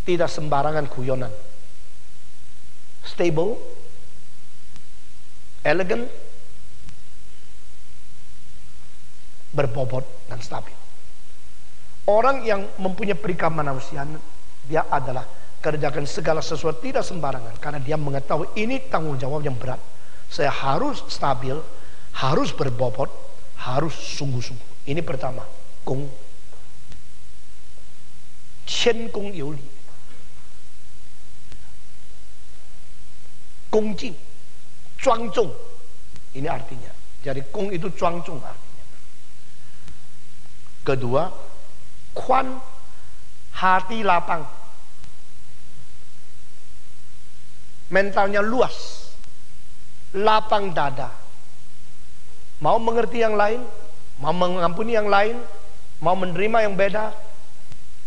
Speaker 1: tidak sembarangan guyonan. Stable, elegant, berbobot dan stabil. Orang yang mempunyai peri kemanusiaan, dia adalah kerjakan segala sesuatu tidak sembarangan, karena dia mengetahui ini tanggung jawab yang berat. Saya harus stabil, harus berbobot, harus sungguh-sungguh. Ini pertama, Kung. Qian Kung You Li. Kung Jing. Cuangzong. Ini artinya. Jadi kong itu cuangzong artinya. Kedua, kuan, hati lapang. Mentalnya luas. Lapang dada. Mau mengerti yang lain, mau mengampuni yang lain, mau menerima yang beda.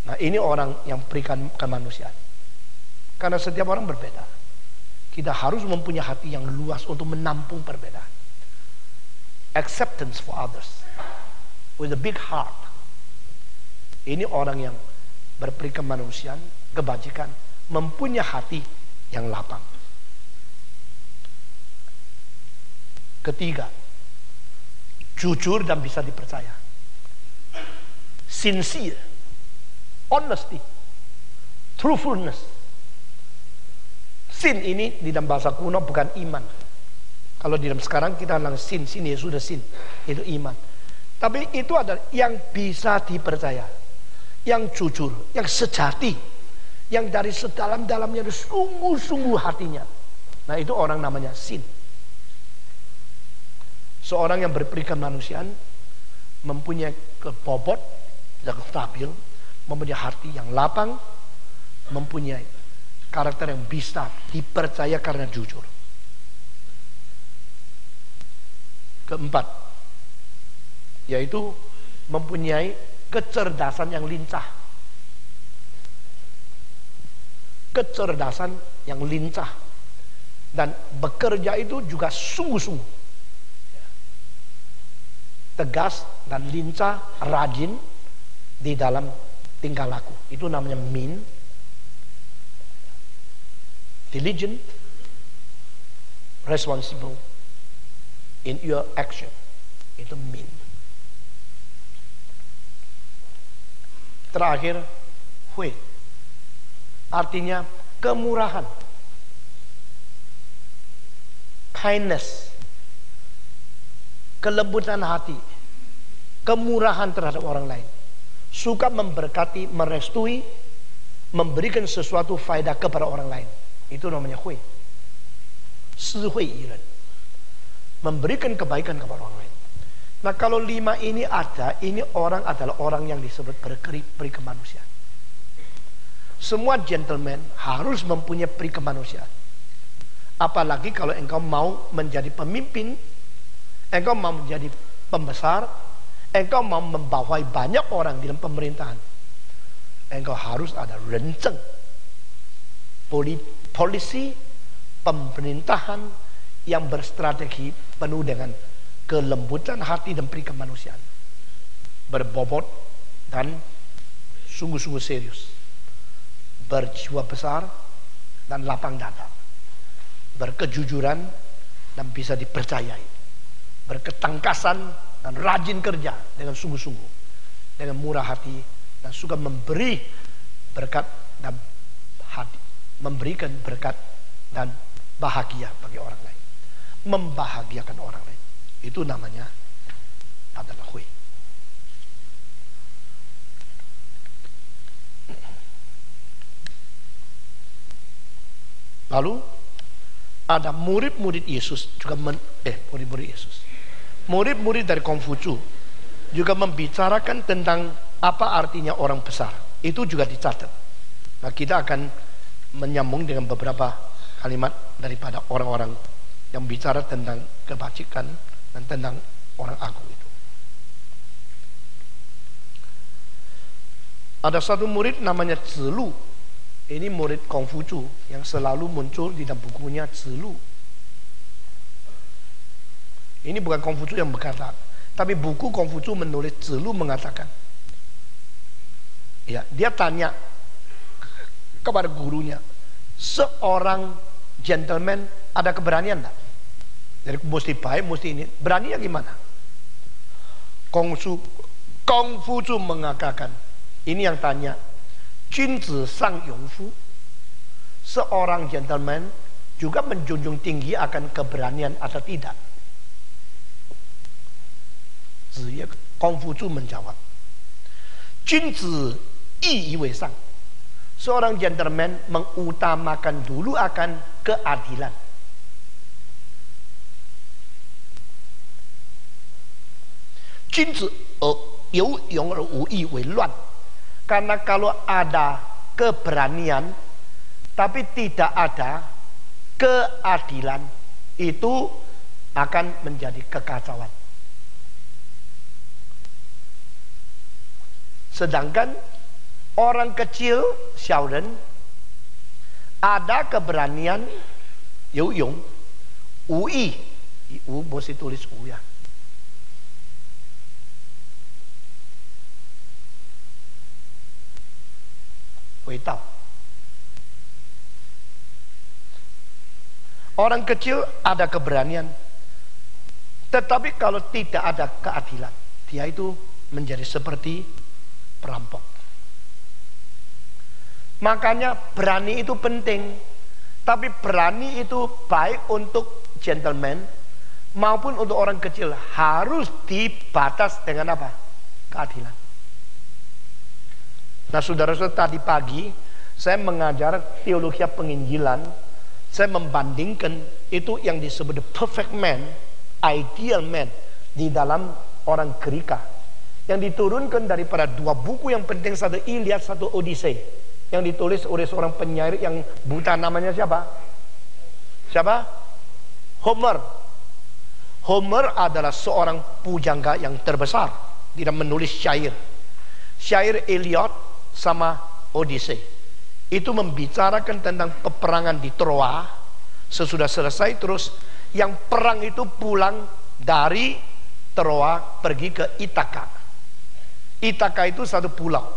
Speaker 1: Nah, ini orang yang berikan kemanusiaan. Karena setiap orang berbeda. Kita harus mempunyai hati yang luas untuk menampung perbedaan. Acceptance for others. With a big heart. Ini orang yang berperi kemanusiaan, kebajikan, mempunyai hati yang lapang. Ketiga, jujur dan bisa dipercaya. Sincere, honesty, truthfulness. Sin ini di dalam bahasa kuno bukan iman. Kalau di dalam sekarang kita bilang sin ya sudah sin, itu iman. Tapi itu adalah yang bisa dipercaya, yang jujur, yang sejati, yang dari sedalam-dalamnya sungguh-sungguh hatinya. Nah, itu orang namanya sin. Seorang yang berperi kemanusiaan mempunyai kebobot yang stabil, mempunyai hati yang lapang, mempunyai karakter yang bisa dipercaya karena jujur. Keempat, yaitu mempunyai kecerdasan yang lincah. Kecerdasan yang lincah. Dan bekerja itu juga sungguh-sungguh. Tegas dan lincah, rajin di dalam tingkah laku. Itu namanya min. Diligent, responsible in your action. Itu min. Terakhir, hui. Artinya kemurahan. Kindness. Kelembutan hati. Kemurahan terhadap orang lain. Suka memberkati, merestui, memberikan sesuatu faedah kepada orang lain. Itu namanya hui. Si hui iren. Memberikan kebaikan kepada orang lain. Nah, kalau 5 ini ada, ini orang adalah orang yang disebut berperi kemanusiaan. Semua gentleman harus mempunyai peri kemanusiaan. Apalagi kalau engkau mau menjadi pemimpin, engkau mau menjadi pembesar, engkau mau membawahi banyak orang di dalam pemerintahan, engkau harus ada renceng. Polisi pemerintahan yang berstrategi penuh dengan kelembutan hati dan peri kemanusiaan, berbobot dan sungguh-sungguh serius, berjiwa besar dan lapang dada, berkejujuran dan bisa dipercayai, berketangkasan dan rajin kerja dengan sungguh-sungguh, dengan murah hati dan suka memberi berkat dan hati, memberikan berkat dan bahagia bagi orang lain, membahagiakan orang lain. Itu namanya adalah hui. Lalu ada murid-murid Yesus juga murid-murid dari Konghucu juga membicarakan tentang apa artinya orang besar. Itu juga dicatat. Nah, kita akan menyambung dengan beberapa kalimat daripada orang-orang yang bicara tentang kebajikan dan tentang orang agung itu. Ada satu murid namanya Zilu. Ini murid Konghucu yang selalu muncul di dalam bukunya Zilu. Ini bukan Konghucu yang berkata, tapi buku Konghucu menulis Zilu mengatakan, ya, dia tanya kepada gurunya, seorang gentleman ada keberanian enggak? Jadi mesti baik, mesti ini. Beraninya gimana? Konghucu mengatakan, ini yang tanya, Junzi sang yongfu, seorang gentleman juga menjunjung tinggi akan keberanian atau tidak? Konghucu menjawab, Junzi yi wei sang, seorang gentleman mengutamakan dulu akan keadilan. 君子有勇而无义为乱. Karena kalau ada keberanian tapi tidak ada keadilan, itu akan menjadi kekacauan. Sedangkan orang kecil, xiaoren, ada keberanian, 有勇, 无义, 无 mesti tulis 无 ya. Weitao. Orang kecil ada keberanian, tetapi kalau tidak ada keadilan, dia itu menjadi seperti perampok. Makanya berani itu penting, tapi berani itu baik untuk gentleman maupun untuk orang kecil, harus dibatas dengan apa? Keadilan. Nah, saudara-saudara, tadi pagi saya mengajar teologi penginjilan. Saya membandingkan itu yang disebut the perfect man, ideal man di dalam orang Gerika, yang diturunkan daripada dua buku yang penting, satu Iliad, satu Odyssey, yang ditulis oleh seorang penyair yang buta. Namanya siapa? Siapa? Homer. Homer adalah seorang pujangga yang terbesar, tidak menulis syair. Syair Iliad sama Odyssey itu membicarakan tentang peperangan di Troa. Sesudah selesai, terus yang perang itu pulang dari Troa pergi ke Ithaka. Ithaka itu satu pulau,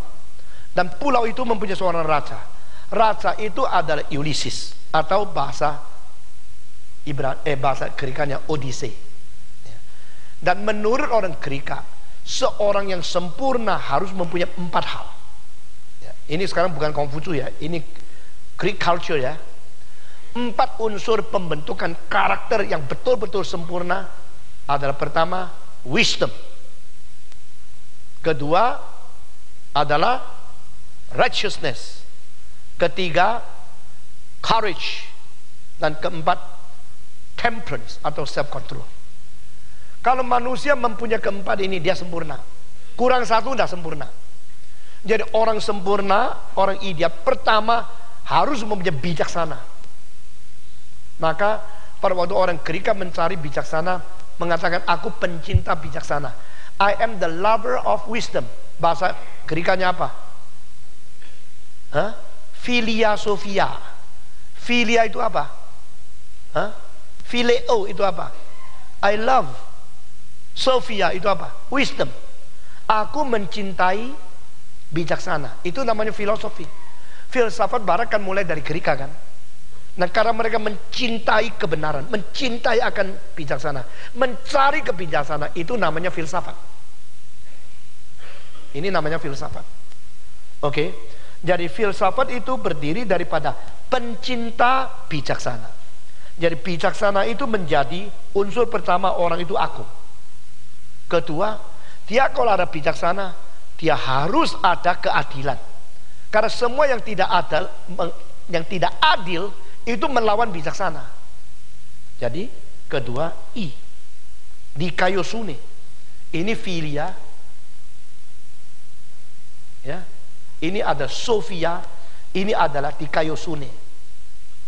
Speaker 1: dan pulau itu mempunyai seorang raja. Raja itu adalah Ulysses, atau bahasa Gerikanya Odyssey. Dan menurut orang Gerika, seorang yang sempurna harus mempunyai 4 hal. Ini sekarang bukan Konghucu ya, ini Greek culture ya. 4 unsur pembentukan karakter yang betul-betul sempurna adalah: pertama, wisdom. Kedua adalah righteousness. Ketiga, courage. Dan keempat, temperance atau self control. Kalau manusia mempunyai keempat ini, dia sempurna. Kurang satu tidak sempurna. Jadi orang sempurna, orang ideal, pertama harus mempunyai bijaksana. Maka pada waktu orang Gerika mencari bijaksana, mengatakan, aku pencinta bijaksana. I am the lover of wisdom. Bahasa Gerikanya apa? Philia Sophia. Philia itu apa? Phileo itu apa? I love. Sophia itu apa? Wisdom. Aku mencintai bijaksana. Itu namanya filosofi. Filsafat barat kan mulai dari Gerika kan. Nah, karena mereka mencintai kebenaran, mencintai akan bijaksana, mencari kebijaksanaan, itu namanya filsafat. Ini namanya filsafat. Oke. Jadi filsafat itu berdiri daripada pencinta bijaksana. Jadi bijaksana itu menjadi unsur pertama orang itu aku. Kedua, dia kalau ada bijaksana, dia harus ada keadilan. Karena semua yang tidak adil itu melawan bijaksana. Jadi kedua, dikaiosune. Ini filia, ya. Ini ada Sophia, ini adalah dikaiosune.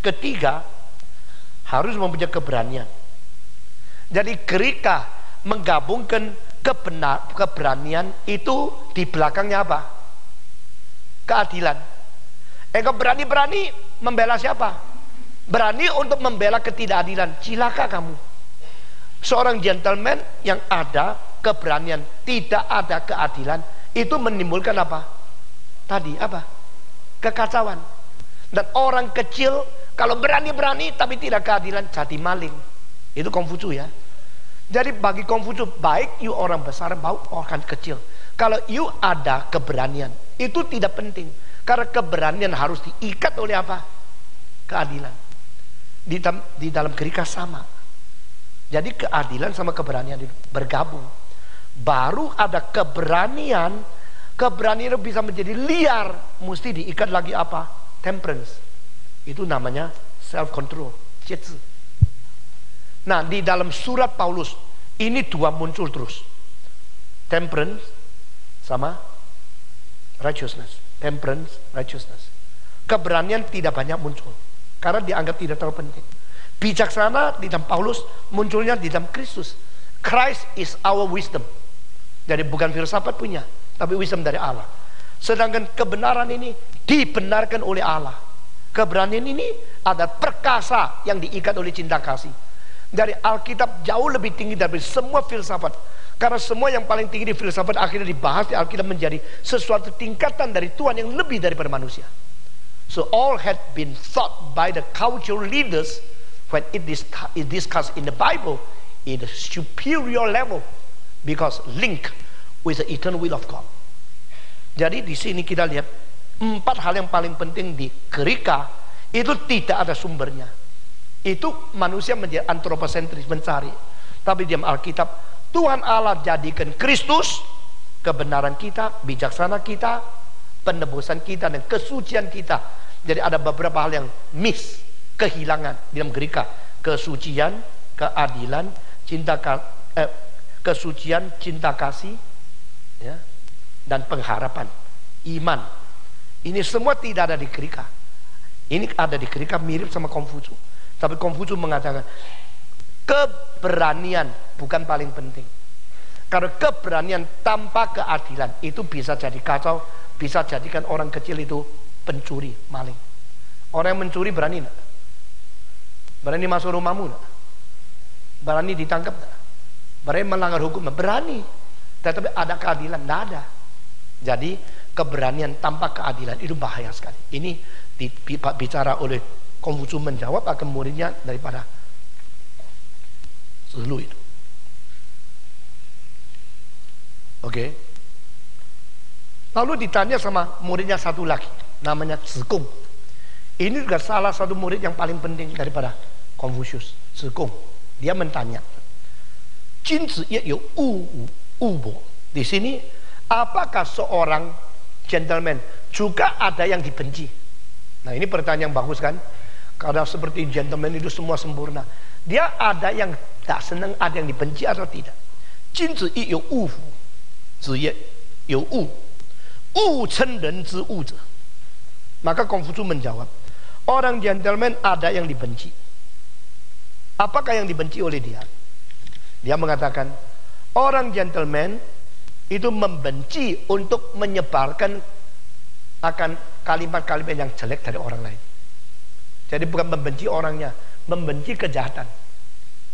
Speaker 1: Ketiga, harus mempunyai keberanian. Jadi Gerika menggabungkan keberanian itu di belakangnya apa? Keadilan. Engkau berani-berani membela siapa? Berani untuk membela ketidakadilan. Cilaka kamu. Seorang gentleman yang ada keberanian, tidak ada keadilan, itu menimbulkan apa? Tadi apa? Kekacauan. Dan orang kecil kalau berani-berani tapi tidak keadilan, jadi maling. Itu Konghucu ya. Jadi bagi Konghucu, baik you orang besar maupun orang kecil, kalau you ada keberanian, itu tidak penting. Karena keberanian harus diikat oleh apa? Keadilan. Di dalam Gerika sama. Jadi keadilan sama keberanian bergabung. Baru ada keberanian. Keberanian itu bisa menjadi liar, mesti diikat lagi apa? Temperance. Itu namanya self control. Nah, di dalam surat Paulus ini dua muncul terus. Temperance sama righteousness. Temperance, righteousness. Keberanian tidak banyak muncul karena dianggap tidak terlalu penting. Bijaksana di dalam Paulus munculnya di dalam Kristus. Christ is our wisdom. Jadi bukan filsafat punya, tapi wisdom dari Allah. Sedangkan kebenaran ini dibenarkan oleh Allah. Keberanian ini ada perkasa yang diikat oleh cinta kasih. Dari Alkitab jauh lebih tinggi dari semua filsafat. Karena semua yang paling tinggi di filsafat akhirnya dibahas di Alkitab menjadi sesuatu tingkatan dari Tuhan yang lebih daripada manusia. So all had been thought by the cultural leaders when it is discussed in the Bible in the superior level because linked with the eternal will of God. Jadi di sini kita lihat 4 hal yang paling penting di Gerika itu tidak ada sumbernya. Itu manusia menjadi antroposentris mencari. Tapi di Alkitab Tuhan Allah jadikan Kristus kebenaran kita, bijaksana kita, penebusan kita dan kesucian kita. Jadi ada beberapa hal yang miss, kehilangan di dalam Gerika. Kesucian, keadilan, kesucian, cinta kasih, ya, dan pengharapan, iman. Ini semua tidak ada di Gerika. Ini ada di Gerika mirip sama Konghucu. Tapi Konghucu mengatakan keberanian bukan paling penting. Karena keberanian tanpa keadilan itu bisa jadi kacau, bisa jadikan orang kecil itu pencuri, maling. Orang yang mencuri berani enggak? Berani masuk rumahmu enggak? Berani ditangkap enggak? Berani melanggar hukum? Berani. Tetapi ada keadilan? Enggak ada. Jadi keberanian tanpa keadilan itu bahaya sekali. Ini bicara oleh Konghucu menjawab akan muridnya daripada Zelu itu. Oke. Lalu ditanya sama muridnya satu lagi, namanya Zikong. Ini juga salah satu murid yang paling penting daripada Confucius, Zikong. Dia mentanya, Jinzi ye you wu bo. Di sini, apakah seorang gentleman juga ada yang dibenci? Nah, ini pertanyaan yang bagus kan? Karena seperti gentleman itu semua sempurna. Dia ada yang tak senang, ada yang dibenci atau tidak? Jinzi ye you wu, zi ye you wu. Wu chen ren zi wu ze. Maka Konghucu menjawab, orang gentleman ada yang dibenci. Apakah yang dibenci oleh dia? Dia mengatakan, orang gentleman itu membenci untuk menyebarkan akan kalimat-kalimat yang jelek dari orang lain. Jadi bukan membenci orangnya, membenci kejahatan.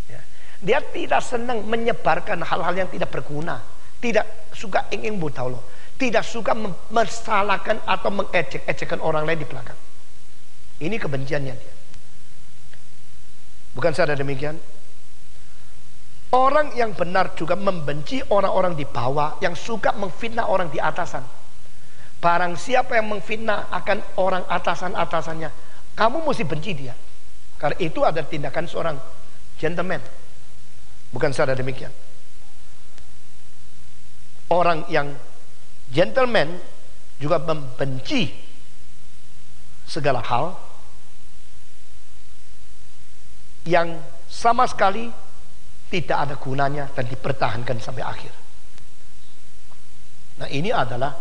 Speaker 1: Ya. Dia tidak senang menyebarkan hal-hal yang tidak berguna, tidak suka ingin butaulo, tidak suka mesalahkan atau mengejek-ejekkan orang lain di belakang. Ini kebenciannya dia. Bukan saja demikian, orang yang benar juga membenci orang-orang di bawah yang suka memfitnah orang di atasan. Barang siapa yang memfitnah akan orang atasan-atasannya, kamu mesti benci dia. Karena itu ada tindakan seorang gentleman. Bukan saja demikian, orang yang gentleman juga membenci segala hal yang sama sekali tidak ada gunanya dan dipertahankan sampai akhir. Nah, ini adalah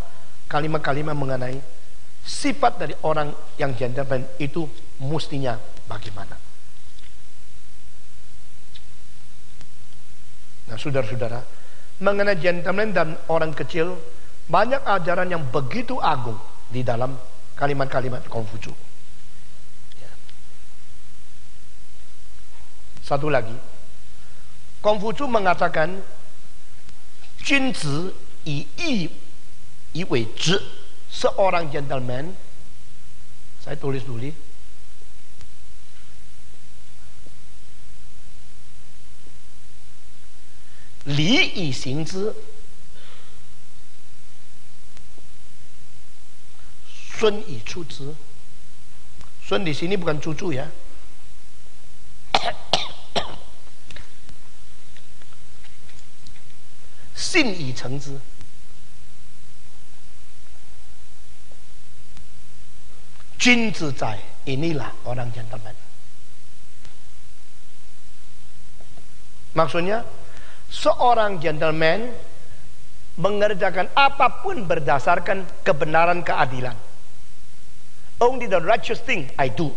Speaker 1: kalimat-kalimat mengenai sifat dari orang yang gentleman itu mestinya bagaimana. Nah, saudara-saudara, mengenai gentleman dan orang kecil, banyak ajaran yang begitu agung di dalam kalimat-kalimat Konghucu. Ya. Satu lagi, Konghucu mengatakan, Junzi yi wei zhi. Seorang gentleman, saya tulis dulu, li yi xing zhi, sun yi chu zhi. Sun di sini bukan cucu ya. Xin yi cheng zhi. Junzi zai, inilah orang gentleman. Maksudnya, seorang gentleman mengerjakan apapun berdasarkan kebenaran keadilan. Only the righteous thing I do.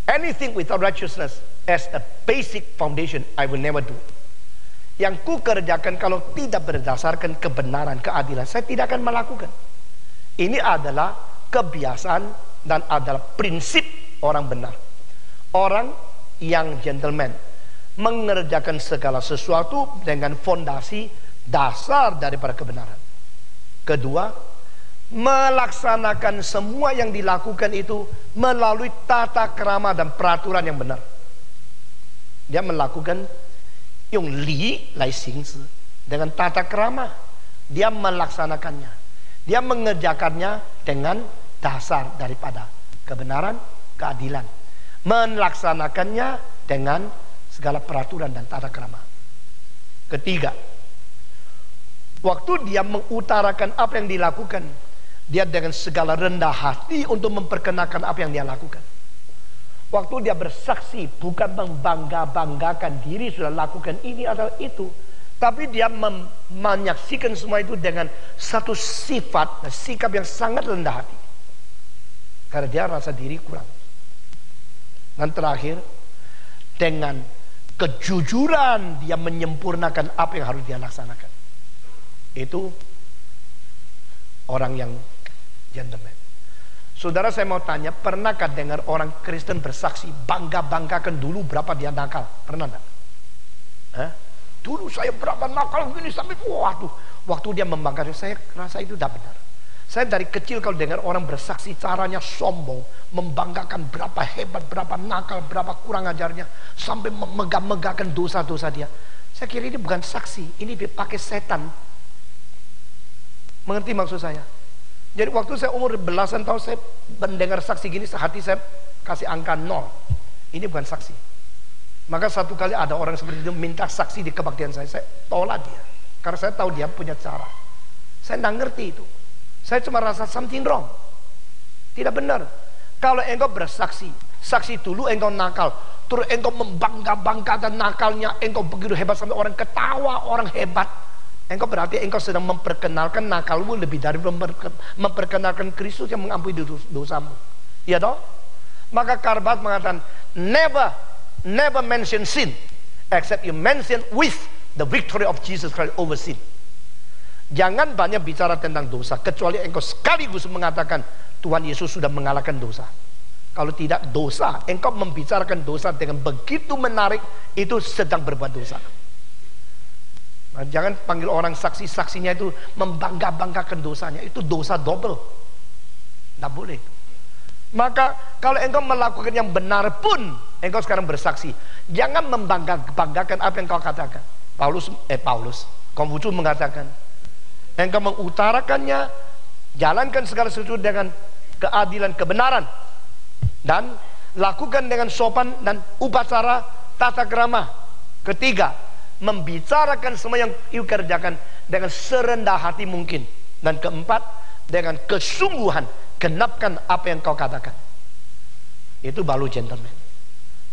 Speaker 1: Anything without righteousness as a basic foundation I will never do. Yang ku kerjakan kalau tidak berdasarkan kebenaran keadilan, saya tidak akan melakukan. Ini adalah kebiasaan dan adalah prinsip orang benar. Orang yang gentleman mengerjakan segala sesuatu dengan fondasi dasar daripada kebenaran. Kedua, melaksanakan semua yang dilakukan itu melalui tata krama dan peraturan yang benar. Dia melakukan yung li lai xing zi dengan tata krama. Dia melaksanakannya. Dia mengerjakannya dengan dasar daripada kebenaran, keadilan. Melaksanakannya dengan segala peraturan dan tata krama. Ketiga, waktu dia mengutarakan apa yang dilakukan, dia dengan segala rendah hati untuk memperkenalkan apa yang dia lakukan. Waktu dia bersaksi, bukan membangga-banggakan diri sudah lakukan ini atau itu, tapi dia menyaksikan semua itu dengan satu sifat, sikap yang sangat rendah hati, karena dia rasa diri kurang. Dan terakhir, dengan kejujuran dia menyempurnakan apa yang harus dia laksanakan. Itu orang yang gentleman. Saudara, saya mau tanya, pernahkah dengar orang Kristen bersaksi bangga-banggakan dulu berapa dia nakal? Pernah enggak? Dulu saya berapa nakal gini sampai waduh, waktu dia membanggakan, saya rasa itu tidak benar. Saya dari kecil kalau dengar orang bersaksi caranya sombong, membanggakan berapa hebat, berapa nakal, berapa kurang ajarnya, sampai megah-megahkan dosa-dosa dia. Saya kira ini bukan saksi, ini dipakai setan. Mengerti maksud saya? Jadi waktu saya umur belasan tahun, saya mendengar saksi gini, hati saya kasih angka 0. Ini bukan saksi. Maka satu kali ada orang seperti itu minta saksi di kebaktian saya tolak dia, karena saya tahu dia punya cara. Saya tidak ngerti itu. Saya cuma rasa something wrong. Tidak benar. Kalau engkau bersaksi, saksi dulu engkau nakal, terus engkau membangga-banggakan nakalnya, engkau begitu hebat sampai orang ketawa, orang hebat. Engkau berarti engkau sedang memperkenalkan nakalmu lebih dari memperkenalkan Kristus yang mengampuni dosamu. Iya toh? Maka Karbat mengatakan, never mention sin except you mention with the victory of Jesus Christ over sin. Jangan banyak bicara tentang dosa kecuali engkau sekaligus mengatakan Tuhan Yesus sudah mengalahkan dosa. Kalau tidak dosa, engkau membicarakan dosa dengan begitu menarik, itu sedang berbuat dosa. Nah, jangan panggil orang saksi-saksinya itu membangga-banggakan dosanya, itu dosa double. Tidak boleh. Maka kalau engkau melakukan yang benar pun, engkau sekarang bersaksi, jangan membangga-banggakan apa yang kau katakan. Konfusius mengatakan, engkau mengutarakannya, jalankan segala sesuatu dengan keadilan, kebenaran, dan lakukan dengan sopan dan upacara tata krama. Ketiga, membicarakan semua yang you kerjakan dengan serendah hati mungkin. Dan keempat, dengan kesungguhan genapkan apa yang kau katakan. Itu baru gentleman.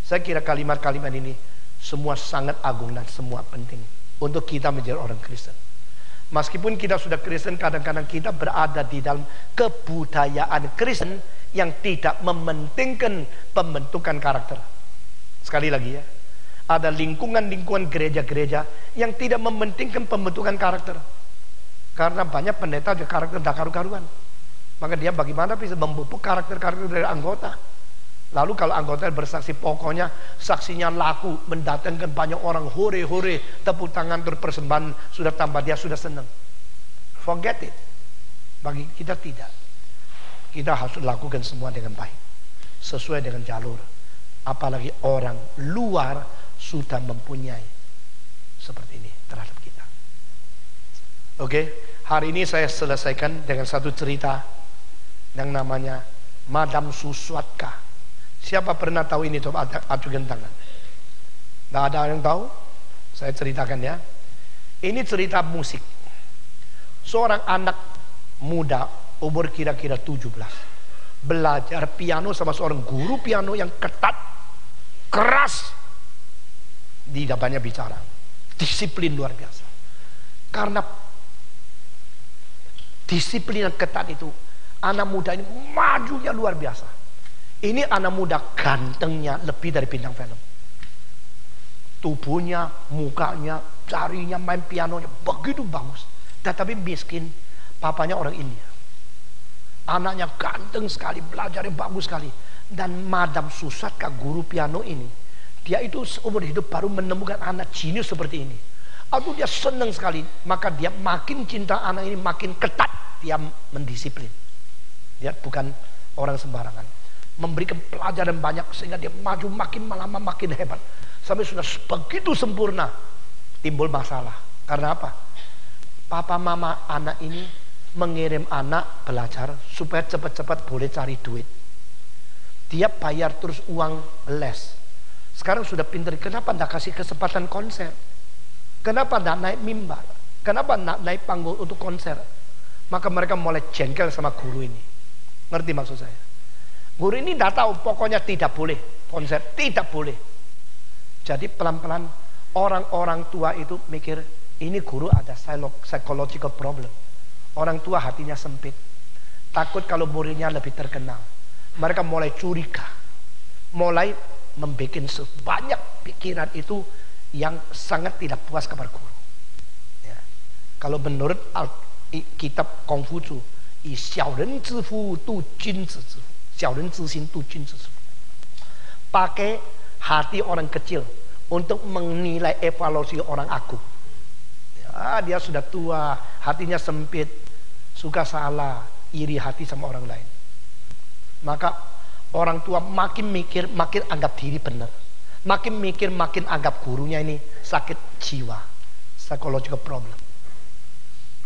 Speaker 1: Saya kira kalimat-kalimat ini semua sangat agung dan semua penting untuk kita menjadi orang Kristen. Meskipun kita sudah Kristen, kadang-kadang kita berada di dalam kebudayaan Kristen yang tidak mementingkan pembentukan karakter. Sekali lagi ya, ada lingkungan-lingkungan gereja-gereja yang tidak mementingkan pembentukan karakter. Karena banyak pendeta juga karakter tak karu-karuan. Maka dia bagaimana bisa memupuk karakter-karakter dari anggota. Lalu kalau anggota bersaksi, pokoknya saksinya laku, mendatangkan banyak orang, hore-hore, tepuk tangan, persembahan sudah tambah, dia sudah senang. Forget it. Bagi kita tidak. Kita harus lakukan semua dengan baik, sesuai dengan jalur. Apalagi orang luar sudah mempunyai seperti ini terhadap kita. Oke, hari ini saya selesaikan dengan satu cerita yang namanya Madam Suswatka. Siapa pernah tahu ini? Coba ajukan tangan. Tidak ada yang tahu? Saya ceritakan ya. Ini cerita musik. Seorang anak muda umur kira-kira 17 belajar piano sama seorang guru piano yang ketat, keras, tidak banyak bicara, disiplin luar biasa. Karena Disiplin yang ketat itu. Anak muda ini majunya luar biasa. Ini anak muda gantengnya lebih dari bintang film. Tubuhnya, mukanya, jarinya, main pianonya begitu bagus. Tetapi miskin, papanya orang India. Anaknya ganteng sekali, belajarnya bagus sekali. Dan Madam Susatka, guru piano ini, dia itu seumur hidup baru menemukan anak jenius seperti ini. Aduh, dia senang sekali. Maka dia makin cinta anak ini, makin ketat dia mendisiplin. Dia bukan orang sembarangan. Memberikan pelajaran banyak sehingga dia maju makin lama makin hebat. Sampai sudah begitu sempurna, timbul masalah. Karena apa? Papa mama anak ini mengirim anak belajar supaya cepat-cepat boleh cari duit. Dia bayar terus uang les. Sekarang sudah pintar, kenapa tidak kasih kesempatan konser? Kenapa tidak naik mimbar? Kenapa tidak naik panggung untuk konser? Maka mereka mulai jengkel sama guru ini. Ngerti maksud saya? Guru ini tidak tahu, pokoknya tidak boleh konser, tidak boleh. Jadi pelan-pelan orang-orang tua itu mikir, ini guru ada psychological problem. Orang tua hatinya sempit, takut kalau muridnya lebih terkenal. Mereka mulai curiga, mulai membuat sebanyak pikiran itu yang sangat tidak puas kepada guru. Ya. Kalau menurut kitab Konghucu, pakai hati orang kecil untuk menilai evaluasi orang agung. Ya, dia sudah tua, hatinya sempit, suka salah, iri hati sama orang lain. Maka orang tua makin mikir, makin anggap diri benar. Makin mikir, makin anggap gurunya ini sakit jiwa, psychological problem.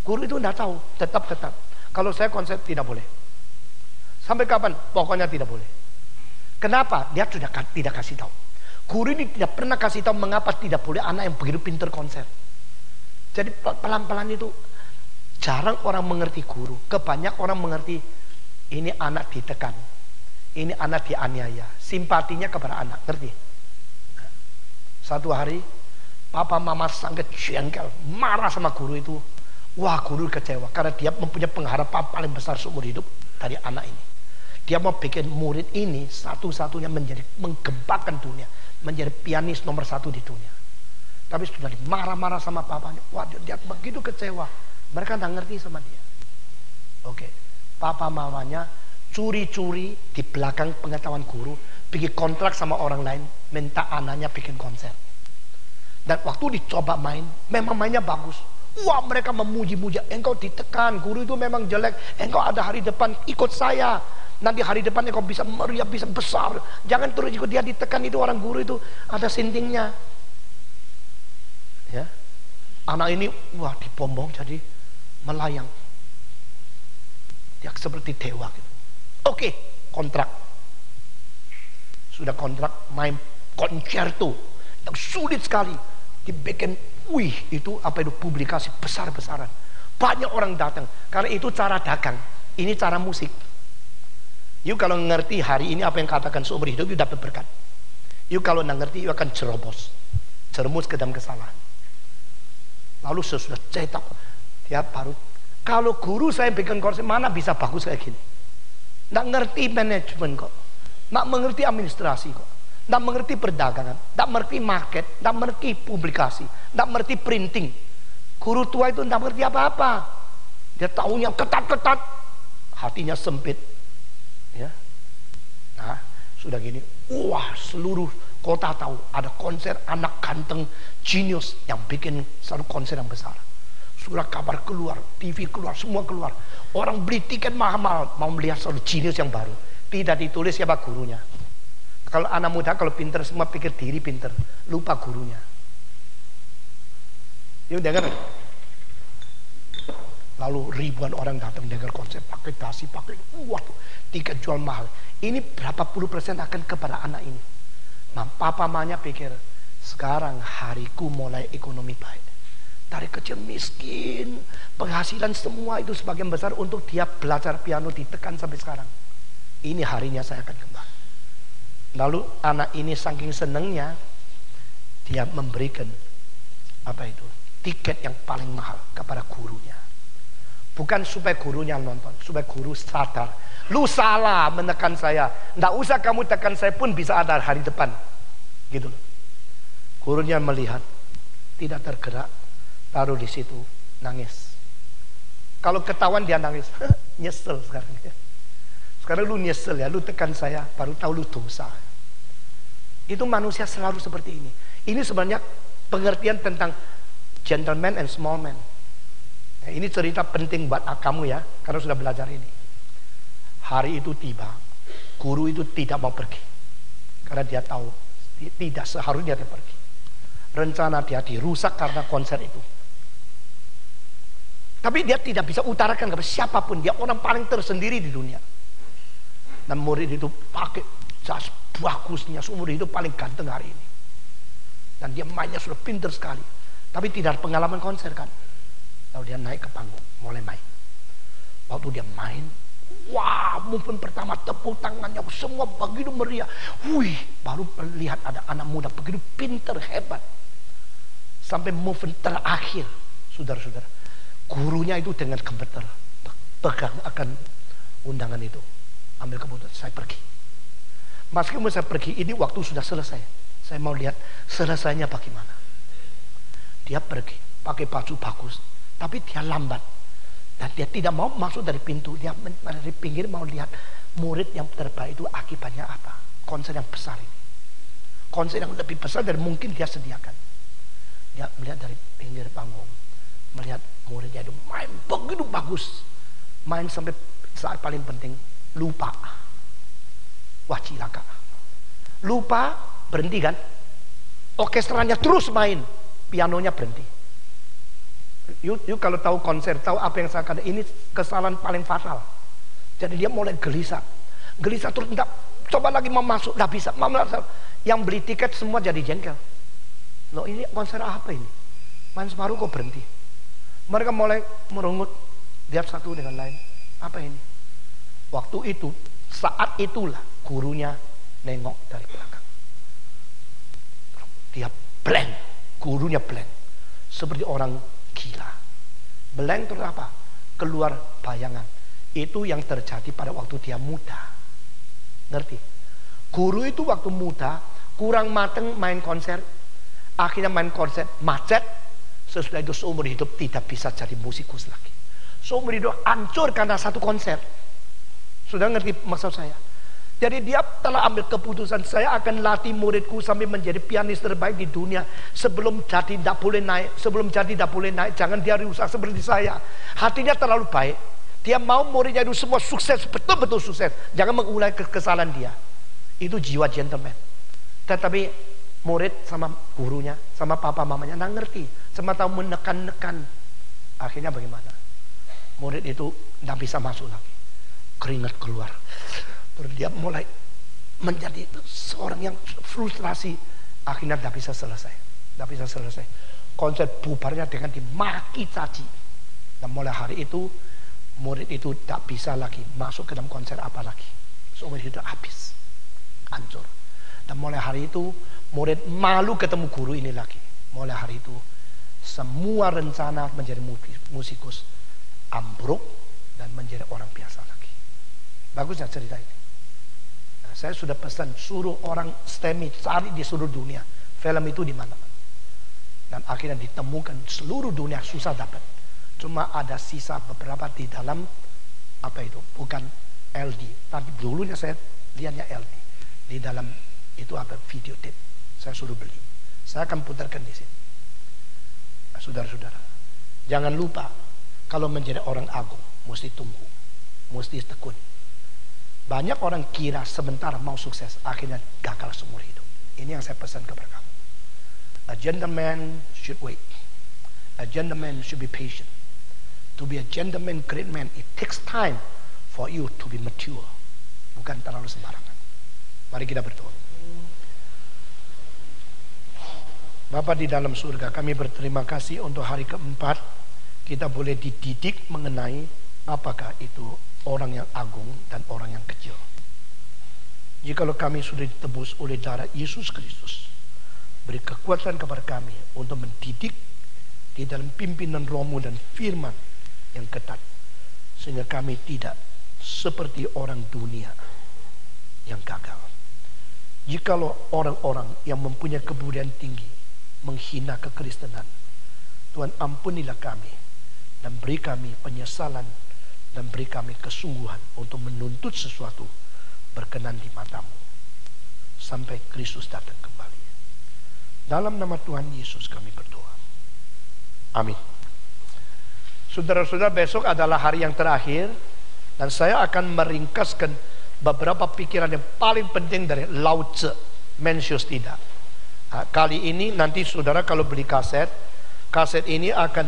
Speaker 1: Guru itu tidak tahu, tetap ketat. Kalau saya konsep tidak boleh. Sampai kapan? Pokoknya tidak boleh. Kenapa? Dia sudah tidak kasih tahu. Guru ini tidak pernah kasih tahu mengapa tidak boleh anak yang begitu pintar konser. Jadi pelan-pelan itu jarang orang mengerti guru. Kebanyak orang mengerti ini anak ditekan, ini anak dianiaya. Simpatinya kepada anak, ngerti? Satu hari papa mama sangat jengkel, marah sama guru itu. Wah, guru kecewa karena dia mempunyai pengharapan paling besar seumur hidup dari anak ini. Dia mau bikin murid ini satu-satunya menggempakan dunia, menjadi pianis nomor 1 di dunia. Tapi sudah marah-marah sama papanya. Wah, dia begitu kecewa. Mereka tidak ngerti sama dia. Oke, papa mamanya curi-curi di belakang pengetahuan guru, bikin kontrak sama orang lain, minta anaknya bikin konser. Dan waktu dicoba main, memang mainnya bagus. Wah, mereka memuji-muji, engkau ditekan, guru itu memang jelek, engkau ada hari depan, ikut saya. Nanti hari depan engkau bisa meriah, bisa besar. Jangan terus ikut dia ditekan, itu orang guru itu ada sintingnya. Ya, anak ini wah dibombong jadi melayang. Dia seperti dewa gitu. Oke, kontrak. Sudah kontrak main konserto yang sulit sekali. Dibikin, wih, itu apa itu publikasi besar-besaran. Banyak orang datang karena itu cara dagang. Ini cara musik. You kalau ngerti hari ini apa yang katakan seumur hidup, you dapat berkat. You kalau nggak ngerti, you akan jerumus ke dalam kesalahan. Lalu sesudah cetak, dia baru. Kalau guru saya bikin konser, mana bisa bagus kayak gini? Nggak ngerti manajemen kok, nggak mengerti administrasi kok, nggak mengerti perdagangan, nggak mengerti market, nggak mengerti publikasi, nggak mengerti printing. Guru tua itu nggak mengerti apa-apa. Dia tahunya ketat-ketat, hatinya sempit. Ya, nah sudah gini, wah seluruh kota tahu ada konser anak ganteng jenius yang bikin satu konser yang besar. Surat kabar keluar, TV keluar, semua keluar. Orang beli tiket mahal-mahal mau melihat satu jenius yang baru. Tidak ditulis siapa gurunya. Kalau anak muda kalau pinter semua pikir diri pinter, lupa gurunya. Yuk dengar. Lalu ribuan orang datang dengar konser, pakai dasi, pakai waduh, tiket jual mahal. Ini berapa puluh persen akan kepada anak ini. Nah, papa mamanya pikir, sekarang hariku mulai ekonomi baik. Dari kecil miskin, penghasilan semua itu sebagian besar untuk dia belajar piano ditekan sampai sekarang. Ini harinya saya akan kembali. Lalu anak ini saking senengnya, dia memberikan apa itu tiket yang paling mahal kepada gurunya. Bukan supaya gurunya nonton, supaya guru sadar. Lu salah menekan saya. Nggak usah kamu tekan saya pun bisa ada hari depan. Gitu loh. Gurunya melihat, tidak tergerak, taruh di situ, nangis. Kalau ketahuan dia nangis, nyesel sekarang ya. Sekarang lu nyesel ya, lu tekan saya, baru tahu lu dosa. Itu manusia selalu seperti ini. Ini sebenarnya pengertian tentang gentleman and small man. Nah, ini cerita penting buat kamu ya, karena sudah belajar ini. Hari itu tiba, guru itu tidak mau pergi, karena dia tahu tidak seharusnya dia pergi. Rencana dia dirusak karena konser itu. Tapi dia tidak bisa utarakan kepada siapapun, dia orang paling tersendiri di dunia. Dan murid itu pakai jas bagusnya, seumur hidup paling ganteng hari ini. Dan dia mainnya sudah pintar sekali, tapi tidak ada pengalaman konser kan. Lalu dia naik ke panggung, mulai main. Waktu dia main, wah, movement pertama tepuk tangannya semua begitu meriah. Wih, baru lihat ada anak muda begitu pintar, hebat. Sampai movement terakhir, saudara-saudara, gurunya itu dengan gemeter pegang akan undangan itu, ambil keputusan, saya pergi. Meskipun saya pergi, ini waktu sudah selesai. Saya mau lihat selesainya bagaimana. Dia pergi, pakai baju bagus, tapi dia lambat. Dan dia tidak mau masuk dari pintu. Dia dari pinggir mau lihat murid yang terbaik itu akibatnya apa. Konser yang besar ini. Konser yang lebih besar dari mungkin dia sediakan. Dia melihat dari pinggir panggung. Melihat muridnya itu main begitu bagus. Main sampai saat paling penting lupa. Wah, cilaka. Lupa, berhenti kan. Orkestranya terus main. Pianonya berhenti. You kalau tahu konser, tahu apa yang saya katakan, ini kesalahan paling fatal. Jadi dia mulai gelisah terus, enggak, coba lagi mau masuk, enggak bisa. Yang beli tiket semua jadi jengkel. Loh, ini konser apa ini? Main separuh kok berhenti. Mereka mulai merungut, lihat satu dengan lain. Apa ini? Waktu itu, saat itulah gurunya nengok dari belakang. Dia blank, gurunya blank, seperti orang gila. Blank terus apa? Keluar bayangan. Itu yang terjadi pada waktu dia muda. Ngerti? Guru itu waktu muda kurang mateng main konser. Akhirnya main konser macet. Sesudah itu seumur hidup tidak bisa jadi musikus lagi. Seumur hidup hancur karena satu konser. Sudah ngerti maksud saya? Jadi dia telah ambil keputusan, saya akan latih muridku sampai menjadi pianis terbaik di dunia. Sebelum jadi tidak boleh naik, jangan dia rusak seperti saya. Hatinya terlalu baik. Dia mau muridnya itu semua sukses, betul-betul sukses. Jangan mengulangi kesalahan dia. Itu jiwa gentleman. Tetapi murid sama gurunya, sama papa mamanya nggak ngerti, cuma tahu menekan-nekan. Akhirnya bagaimana? Murid itu nggak bisa masuk lagi, keringat keluar. Terus dia mulai menjadi seorang yang frustrasi. Akhirnya tidak bisa selesai. Konser bubarnya dengan dimaki caci. Dan mulai hari itu murid itu tidak bisa lagi masuk ke dalam konser apa lagi. Seumur hidup habis, hancur. Dan mulai hari itu murid malu ketemu guru ini lagi. Mulai hari itu semua rencana menjadi musikus ambruk dan menjadi orang biasa lagi. Bagusnya cerita ini. Saya sudah pesan, suruh orang STEMI cari di seluruh dunia film itu di mana. Dan akhirnya ditemukan seluruh dunia, susah dapat. Cuma ada sisa beberapa di dalam apa itu, bukan LD. Tapi dulunya saya lihatnya LD. Di dalam itu apa, videotape. Saya suruh beli. Saya akan putarkan di sini. Nah, saudara-saudara, jangan lupa kalau menjadi orang agung mesti tunggu, mesti tekun. Banyak orang kira sebentar mau sukses, akhirnya gagal seumur hidup. Ini yang saya pesan kepada kamu. A gentleman should wait. A gentleman should be patient. To be a gentleman, great man, it takes time for you to be mature. Bukan terlalu sembarangan. Mari kita berdoa. Bapa di dalam surga, kami berterima kasih untuk hari keempat kita boleh dididik mengenai apakah itu orang yang agung dan orang yang kecil. Jikalau kami sudah ditebus oleh darah Yesus Kristus, beri kekuatan kepada kami untuk mendidik di dalam pimpinan Roh-Mu dan firman yang ketat. sehingga kami tidak seperti orang dunia yang gagal. Jikalau orang-orang yang mempunyai kebudayaan tinggi menghina kekristenan, Tuhan ampunilah kami dan beri kami penyesalan dan beri kami kesungguhan untuk menuntut sesuatu berkenan di matamu sampai Kristus datang kembali. Dalam nama Tuhan Yesus kami berdoa. Amin. Saudara-saudara, besok adalah hari yang terakhir dan saya akan meringkaskan beberapa pikiran yang paling penting dari Lao Tzu, Mencius tidak. Nah, kali ini nanti saudara kalau beli kaset ini akan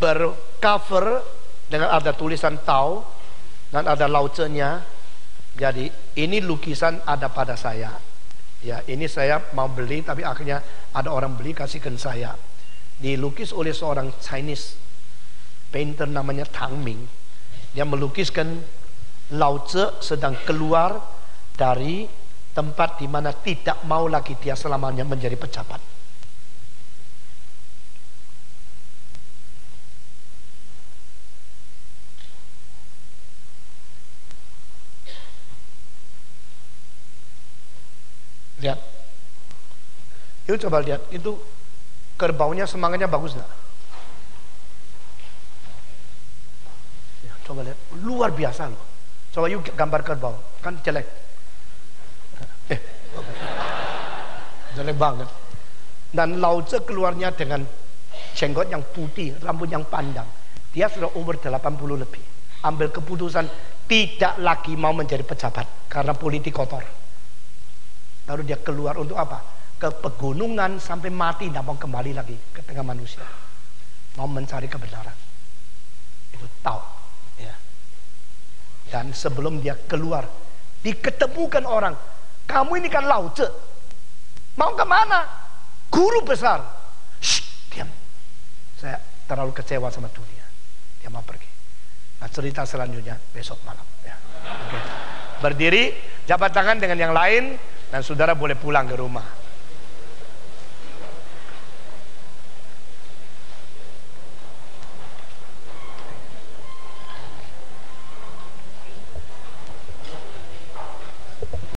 Speaker 1: bercover dengan ada tulisan Tao dan ada Lao Tzu-nya. Jadi ini lukisan ada pada saya. Ya, ini saya mau beli tapi akhirnya ada orang beli kasihkan saya. Dilukis oleh seorang Chinese painter namanya Tang Ming. Dia melukiskan Lao Tzu sedang keluar dari tempat di mana tidak mau lagi dia selamanya menjadi pejabat. Lihat. Yuk coba lihat, itu kerbaunya semangatnya bagus gak? Ya, coba lihat, luar biasa loh. Coba yuk gambar kerbau, kan jelek. Jelek banget. Dan Lao Tzu keluarnya dengan jenggot yang putih, rambut yang panjang. Dia sudah umur 80 lebih. Ambil keputusan tidak lagi mau menjadi pejabat karena politik kotor. Lalu dia keluar untuk apa? Ke pegunungan sampai mati, tidak mau kembali lagi ke tengah manusia. Mau mencari kebenaran. Itu Tao. Ya. Dan sebelum dia keluar, diketemukan orang. Kamu ini kan Lao Tzu. Mau kemana? Guru besar. Shh, diam. Saya terlalu kecewa sama dunia. Dia mau pergi. Nah, cerita selanjutnya besok malam. Ya. Okay. Berdiri, jabat tangan dengan yang lain. Dan saudara boleh pulang ke rumah.